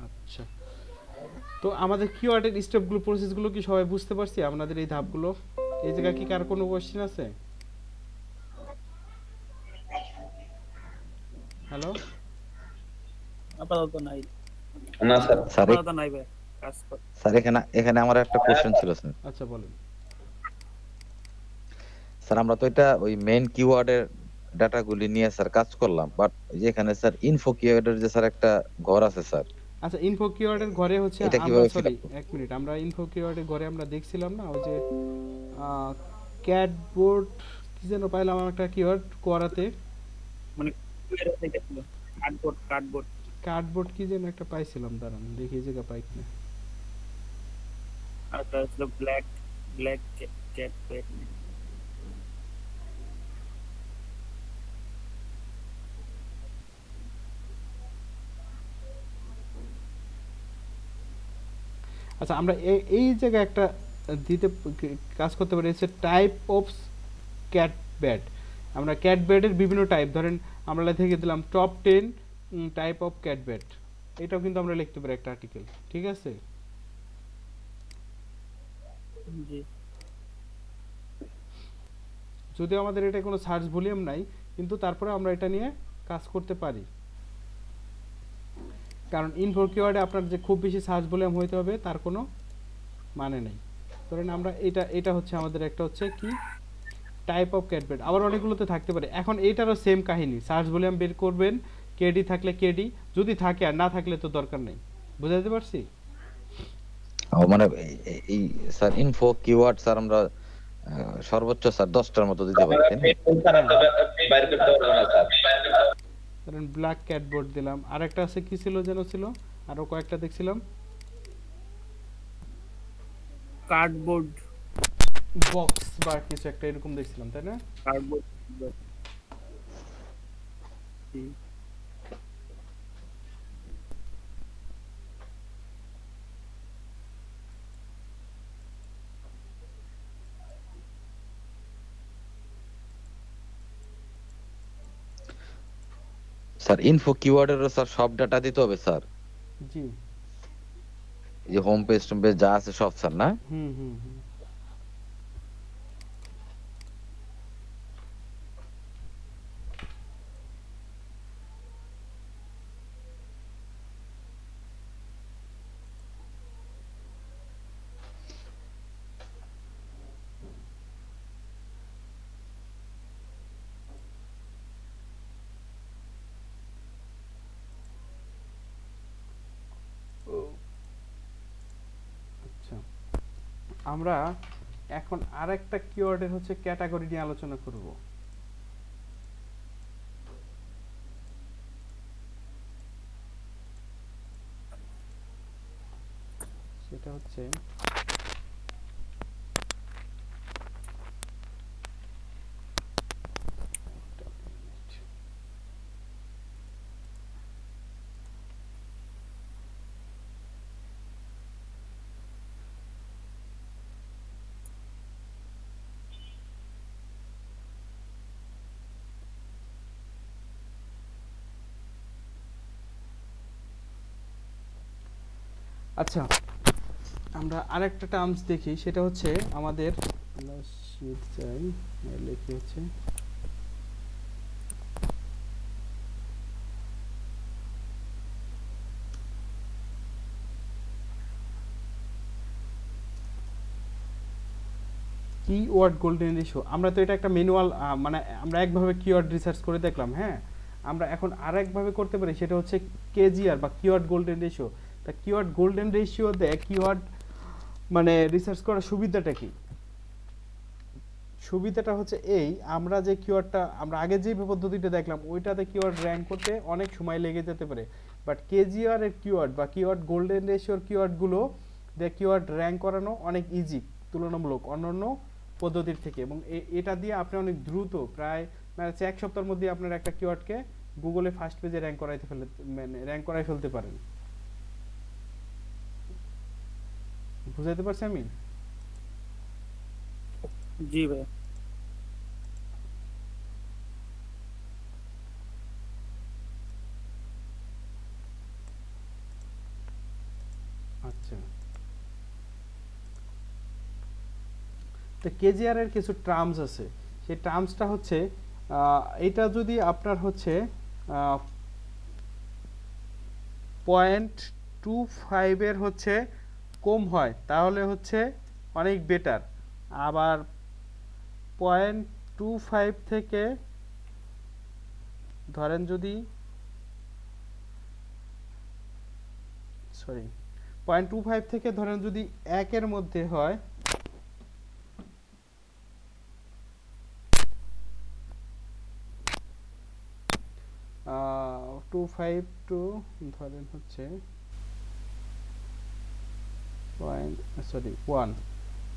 আচ্ছা, তো আমাদের কিওয়ার্ডের স্টেপগুলো, প্রসেসগুলো কি সবাই বুঝতে পারছি? আপনাদের এই ধাপগুলো, এই জায়গায় কি কার কোনো কোশ্চেন আছে? হ্যালো, আপাতত নাই। না স্যার। স্যার আপাতত নাই ভাই, কাজ কর। স্যার এখানে এখানে আমার একটা কোশ্চেন ছিল স্যার। আচ্ছা বলেন। স্যার আমরা তো এটা ওই মেইন কিওয়ার্ডের ডাটাগুলি নিয়ে স্যার কাজ করলাম, বাট যেখানে স্যার ইনফো কিওয়ার্ডের যে স্যার একটা ঘর আছে স্যার, আচ্ছা, ইনফো কিওয়ার্ডের ঘরে হচ্ছে এটা আমরা, কিভাবে ফিল সরি আপ করব? এক মিনিট, আমরা ইনফো কিওয়ার্ডের ঘরে আমরা দেখছিলাম না ওই যে ক্যাটবোর্ড কি যেন পাইলাম একটা কিওয়ার্ড করাতে, মানে থেকে ছিল কার্ডবোর্ড কার্ডবোর্ড কার্ডবোর্ড কি যেন একটা পাইছিলাম, দাঁড়ান দেখি এই জায়গা পাই কিনা। আর তার ছিল ব্ল্যাক ব্ল্যাক ক্যাট পেট। আচ্ছা আমরা এই জায়গায় একটা দিতে কাজ করতে পারি, হচ্ছে টাইপ অফ ক্যাট ব্যাড। আমরা ক্যাট ব্যাডের বিভিন্ন টাইপ, ধরেন আমরা থেকে দিলাম top 10 type of cat bad, এটাও কিন্তু আমরা লিখতে পারি একটা আর্টিকেল, ঠিক আছে? জি যদিও আমাদের এটা কোনো সার্চ ভলিউম নাই, কিন্তু তারপরে আমরা এটা নিয়ে কাজ করতে পারি, কারণ ইনফো কিওয়ার্ডে আপনার যে খুব বেশি সার্চ ভলিউম হইতে হবে তার কোনো মানে নেই। ধরেন আমরা এটা হচ্ছে আমাদের একটা হচ্ছে কি টাইপ অফ ক্যাটবেট, আবার অনেকগুলোতে থাকতে পারে। এখন এইটারও সেম কাহিনী, সার্চ ভলিউম বের করবেন, কেডি থাকলে কেডি, যদি থাকে, আর না থাকলে তো দরকার নেই। বুঝাতে পারছি? মানে এই স্যার ইনফো কিওয়ার্ড স্যার আমরা সর্বোচ্চ স্যার 10টার মতো দিতে পারি, তাই না? বাইরে করতে পারবো না স্যার। ধরেন ব্ল্যাক ক্যাটবোর্ড দিলাম, আরেকটা আছে কি ছিল যেন, ছিল আরো কয়েকটা দেখছিলাম, কার্ডবোর্ড বক্স বা কিছু একটা এরকম দেখছিলাম, তাই না? কার্ডবোর্ড জি স্যার ইনফো কিওয়ার্ডেরও স্যার সব ডাটা দিতে হবে স্যার, জি, এই যে হোম পেজ টোম পেজ যা আছে সব স্যার, না? হুম হুম হুম। আচ্ছা, আমরা এখন আরেকটা কিওয়ার্ডের হচ্ছে ক্যাটাগরি নিয়ে আলোচনা করব। সেটা হচ্ছে আচ্ছা, আমরা আরেকটা টার্মস দেখি, সেটা হচ্ছে আমাদের শীট চাই লিখি হচ্ছে কিওয়ার্ড গোল্ডেন রেশিও। আমরা তো এটা একটা ম্যানুয়াল, মানে আমরা একভাবে কিওয়ার্ড রিসার্চ করে দেখলাম, হ্যাঁ। আমরা এখন আরেকভাবে করতে পারি, সেটা হচ্ছে কেজিআর বা কিওয়ার্ড গোল্ডেন রেশিও। তা কিওয়ার্ড গোল্ডেন রেশিও দিয়ে কিওয়ার্ড মানে রিসার্চ করার সুবিধাটা কি? সুবিধাটা হচ্ছে এই, আমরা যে কিওয়ার্ডটা আমরা আগে যে পদ্ধতিটা দেখলাম ওইটাতে কিওয়ার্ড র্যাঙ্ক করতে অনেক সময় লেগে যেতে পারে, বাট কেজিআর এর কিওয়ার্ড বা কিওয়ার্ড গোল্ডেন রেশিওর কিওয়ার্ডগুলো দিয়ে কিওয়ার্ড র্যাঙ্ক করানো অনেক ইজি তুলনামূলক অন্যান্য পদ্ধতির থেকে। এবং এটা দিয়ে আপনি অনেক দ্রুত প্রায় মানে এক সপ্তাহের মধ্যে আপনার একটা কিওয়ার্ডকে গুগলে ফার্স্ট পেজে র্যাঙ্ক করাই ফেলতে পারেন। বুঝাইতে পারছি আমি? জি ভাই। আচ্ছা, তো কেজিআর এর কিছু টার্মস আছে, সেই টার্মসটা হচ্ছে এটা যদি আপনার হচ্ছে 0.25 এর হচ্ছে কম হয় তাহলে হচ্ছে অনেক বেটার, আবার 0.25 থেকে ধরেন যদি 0.25 থেকে ধরেন যদি 1 এর মধ্যে হয়, আহ 25 টু ধরেন হচ্ছে 1,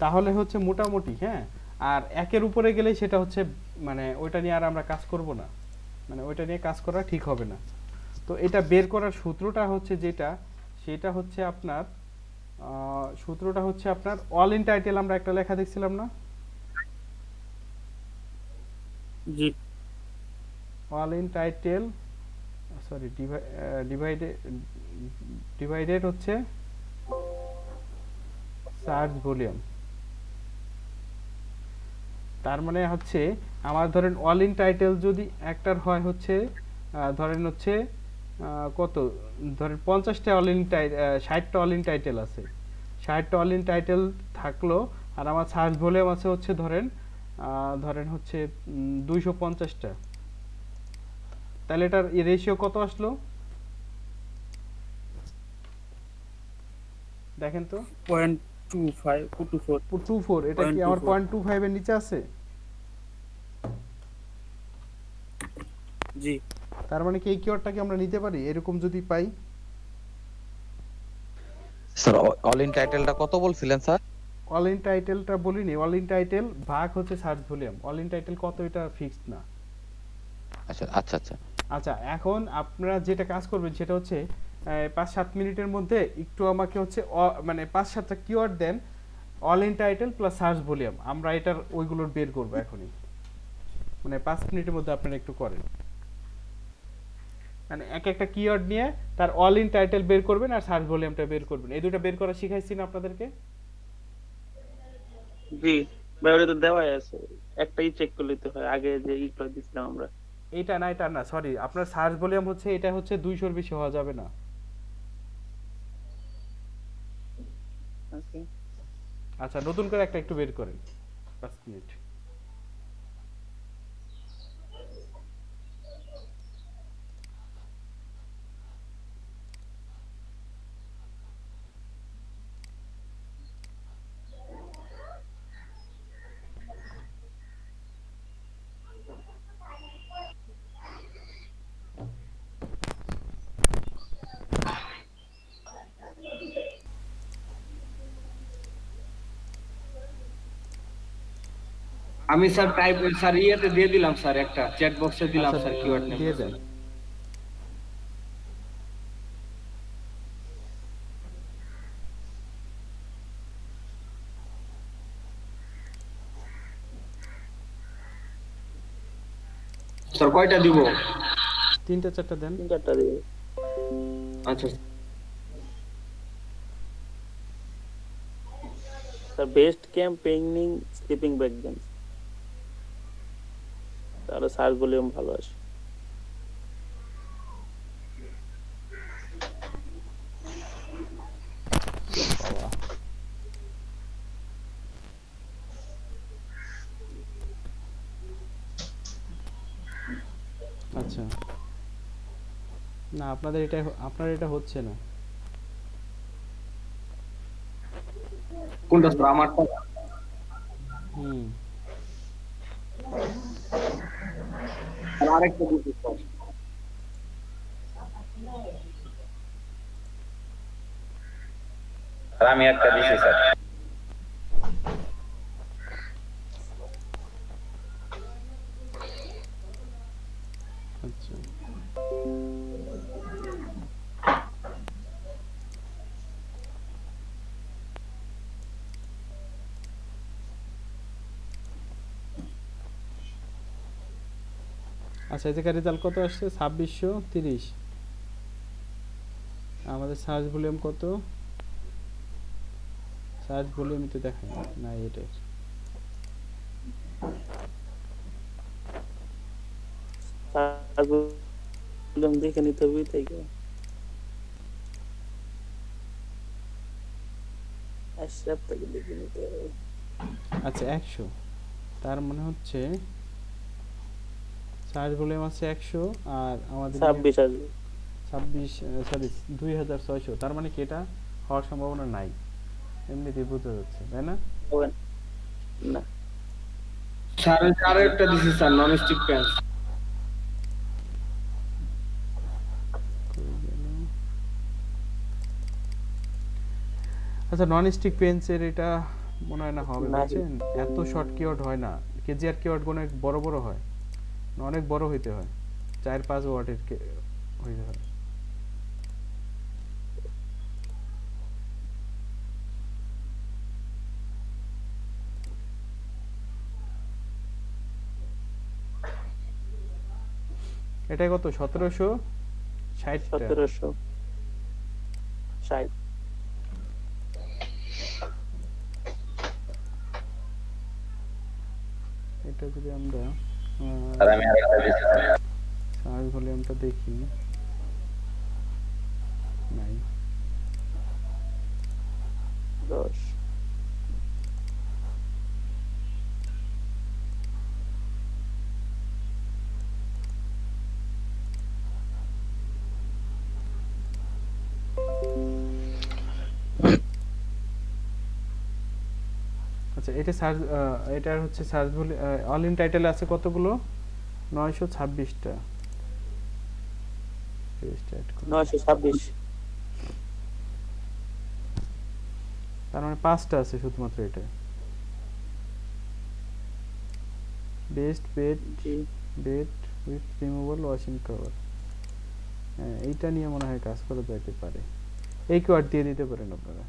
তাহলে হচ্ছে মোটামুটি, হ্যাঁ। আর 1 এর উপরে গেলে সেটা হচ্ছে মানে ওইটা নিয়ে আর আমরা কাজ করব না, মানে ওইটা নিয়ে কাজ করা ঠিক হবে না। তো এটা বের করার সূত্রটা হচ্ছে যেটা, সেটা হচ্ছে আপনার অল ইন টাইটেল। আমরা একটা লেখা দেখছিলাম না? জি। অল ইন টাইটেল ডিভাইডেড হচ্ছে সার্চ ভলিউম। তার মানে হচ্ছে আমার ধরেন অল ইন টাইটেল যদি একটার হয় হচ্ছে ধরেন হচ্ছে কত, ধরেন 50টা অল ইন 60টা অল ইন টাইটেল আছে, 60টা অল ইন টাইটেল থাকলো, আর আমার সার্চ ভলিউম আছে হচ্ছে ধরেন হচ্ছে 250টা, তাহলে এটার রেশিও কত আসলো দেখেন তো? 0.25 এটা কি আমার 0.25 এর নিচে আছে? জি। তার মানে কি এই কিওয়ার্ডটাকে আমরা নিতে পারি এরকম যদি পাই? স্যার অল ইন টাইটেলটা কত বলছিলেন স্যার? অল ইন টাইটেলটা বলিনি, অল ইন টাইটেল ভাগ হচ্ছে search volume. All in title কত এটা ফিক্সড না। আচ্ছা আচ্ছা আচ্ছা আচ্ছা, এখন আপনারা যেটা কাজ করবেন সেটা হচ্ছে 5-7 মিনিটের মধ্যে একটু আমাকে হচ্ছে মানে 5-7টা কিওয়ার্ড দেন, all in title plus search volume, আমরা এটার ওইগুলোর বের করব এখনই, মানে 5 মিনিটের মধ্যে আপনারা একটু করেন। মানে এক একটা কিওয়ার্ড নিয়ে তার অল ইন টাইটেল বের করবেন আর সার্চ ভলিউমটা বের করবেন। এই দুটো বের করা শিখাইছি না আপনাদেরকে? জি ভাই, ওটা তো দেওয়াই আছে, একটাই চেক করে নিতে হয়, আগে যে ইটা দিছিলাম আমরা। এটা না সরি, আপনার সার্চ ভলিউম হচ্ছে এটা হচ্ছে 200 এর বেশি হওয়া যাবে না। আচ্ছা, নতুন করে একটা একটু বের করেন 5 মিনিট। আমি স্যার টাইপ স্যার ইয়েতে দিয়ে দিলাম স্যার, একটা চ্যাট বক্সে দিলাম আচ্ছা, স্যার কিওয়ার্ড নেম দিয়ে দেন। স্যার কয়টা দিব? 3টা 4টা দেন। 3-4টা দিবে। আচ্ছা sir best campaigning sleeping back দেন, তাহলে সার্চ ভলিউম ভালো আসে। বাবা, আচ্ছা না আপনার এটা হচ্ছে না। কোনটা স্যার? আমারটা? হুম, আর আরেকটা দিচ্ছি স্যার। আর আমি একটা দিছি স্যার। আচ্ছা আচ্ছা, এই জায়গায় রেজাল্ট কত আসছে? 2630। আমাদের সার্চ ভলিউম কত? সার্চ ভলিউম তো দেখায় না এটা। সার্চ ভলিউম দেখে নিতে হবে তাই কি? আশরাফ থেকে দেখে নিতে হবে। আচ্ছা 100, তার মানে হচ্ছে সার্চ ভলিউম আছে 100 আর আমাদের 26 আসবে। 2600 তার মানে কি এটা হওয়ার সম্ভাবনা নাই, এমনিতেই বোঝা যাচ্ছে তাই না? হবে না। স্যার আরেকটা দিছি স্যার, নন স্টিক প্যান্ট। আচ্ছা নন স্টিক পেন্সের এটা মনে হয় না হবে, না। বুঝছেন? এত শর্ট কিওয়ার্ড হয় না, কেজিআর কিওয়ার্ড গুলো অনেক বড় বড় হয়, অনেক বড় হইতে হয়, 4-5 ওয়ার্ডের হইতে হয়। এটা কত? 1760? 1760। এটা যদি আমরা আর আমি আরেকটা দিছি স্যার। সার্চ ভলিউমটা দেখি, নাই। 10। আচ্ছা এটা সার্চ, এটার হচ্ছে সার্চ ভলিউম অল ইন টাইটেলে আছে কতগুলো? 926টা। 926। তার মানে 5টা আছে শুধুমাত্র এটা। Best bed with removal washing cover, হ্যাঁ এইটা নিয়ে মনে হয় কাজ করা যেতে পারে। এই কিওয়ার্ড দিয়ে দিতে পারেন আপনারা,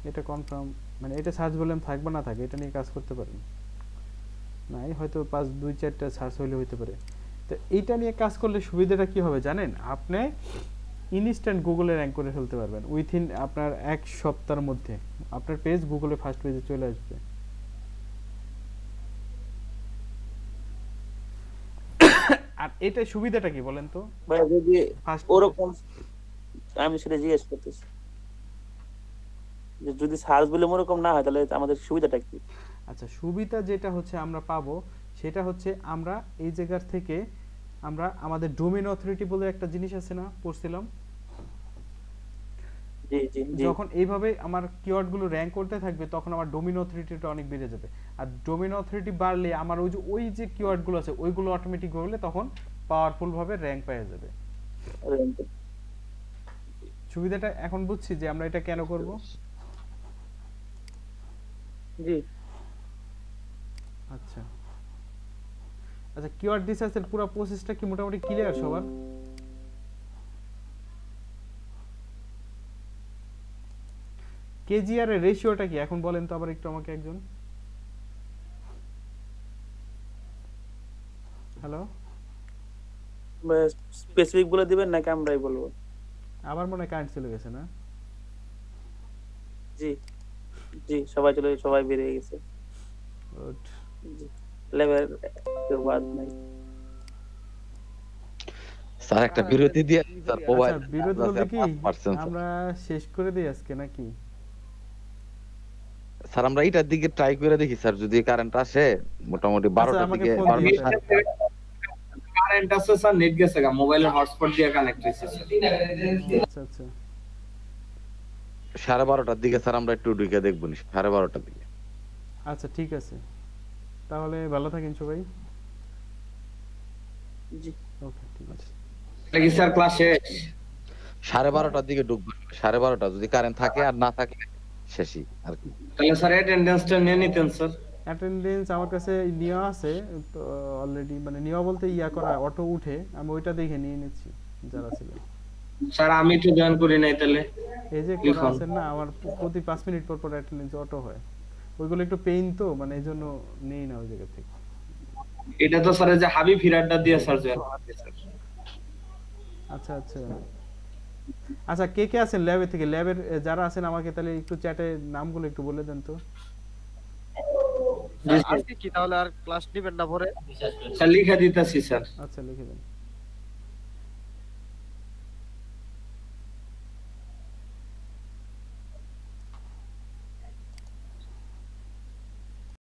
এটা কনফার্ম, মানে এটা সার্চ ভলিউম থাকবে না থাকে এটা নিয়ে কাজ করতে পারেন। নাই হয়তো 2-4টা সার্চ হইলে হইতে পারে। তো এইটা নিয়ে কাজ করলে সুবিধাটা কি হবে জানেন? আপনি ইনস্ট্যান্ট গুগলে র‍্যাঙ্ক করে ফেলতে পারবেন উইথিন আপনার 1 সপ্তাহের মধ্যে আপনার পেজ গুগলে ফার্স্ট পেজে চলে আসবে। আর এটা সুবিধাটা কি বলেন তো? ভাই যদি ফার্স্ট ওরকম, আমি সেটা জিজ্ঞেস করতেছি যে যদি সার্চ ভলিউম ওরকম না হয় তাহলে আমাদের সুবিধাটা কি? আচ্ছা সুবিধা যেটা হচ্ছে আমরা পাবো সেটা হচ্ছে আমরা এই জায়গার থেকে আমরা আমাদের ডোমেইন অথরিটি বলে একটা জিনিস আছে না, পড়ছিলাম? জি জি জি। যখন এইভাবে আমার কিওয়ার্ড গুলো র‍্যাঙ্ক করতে থাকবে তখন আমার ডোমেইন অথরিটিটা অনেক বেড়ে যাবে। আর ডোমেইন অথরিটি বাড়লে আমার ওই যে কিওয়ার্ড গুলো আছে ওইগুলো অটোমেটিক হলে তখন পাওয়ারফুল ভাবে র‍্যাঙ্ক পেয়ে যাবে। সুবিধাটা এখন বুঝছি যে আমরা এটা কেন করব। জি আচ্ছা আচ্ছা, কিওয়ার্ড রিসার্চের পুরো প্রসেসটা কি মোটামুটি ক্লিয়ার সবার? কেজিআর এর রেশিওটা কি এখন বলেন তো আবার একটু আমাকে একজন। হ্যালো, স্পেসিফিক বলে দিবেন নাকি আমরাই বলবো? আমার মনে হয় কারেন্ট চলে গেছে না? জি জি, সবাই বেরিয়ে গেছে। গুড। লেভেল কেউ বাদ নাই। স্যার একটা বিরতি দিয়ে স্যার মোবাইল আচ্ছা, বিরোধ বলতে কি 5% স্যার। আমরা শেষ করে দিই আজকে নাকি? স্যার আমরা এটার দিকে ট্রাই করে দেখি স্যার, যদি কারেন্ট আসে মোটামুটি 12টার আমাকে দিকে ফোন 12টা দিও, স্যার। কারেন্ট আছে স্যার, নেট গেছে গা, মোবাইলের হটস্পট দিয়ে কানেক্ট হইছে স্যার। আচ্ছা আচ্ছা 12:30টার দিকে স্যার আমরা একটু ঢুকে দেখব নি, 12:30টার দিকে। আচ্ছা ঠিক আছে, তাহলে ভালো থাকেন সবাই। জি ওকে ঠিক আছে। এটা কি স্যার ক্লাস শেষ? 12:30টার দিকে ঢুকবো, 12:30টা যদি কারেন্ট থাকে, আর না থাকে শেষই আর কি। তাহলে স্যার অ্যাটেন্ডেন্সটা নিয়ে নিতেন স্যার। অ্যাটেন্ডেন্স আমার কাছে নেওয়া আছে তো অলরেডি, মানে নেওয়া বলতে ইয়া করা, অটো উঠে আমি ওইটা দেখে নিয়ে নিচ্ছি যারা ছিল। স্যার আমি তো জয়েন করি নাই তাহলে। এই যে লিখুন। করা আছে না, আমার প্রতি 5 মিনিট পর পর অ্যাটেন্ডেন্স অটো হয়, ওইগুলো একটু পেইন তো, মানে এইজন্য নেই না ওই জায়গা থেকে। এটা তো স্যার এই যে হাবিব হিরাড্ডা দিয়ে স্যার জয়েন করতে স্যার। আচ্ছা আচ্ছা আচ্ছা, কে কে আছেন ল্যাবে থেকে? ল্যাবের যারা আছেন আমাকে তাহলে একটু চ্যাটে নামগুলো একটু বলে দেন তো। আজকে কি তাহলে আর ক্লাস নিবেন না পরে? স্যার লিখে দিতেছি স্যার। আচ্ছা লিখে দেন।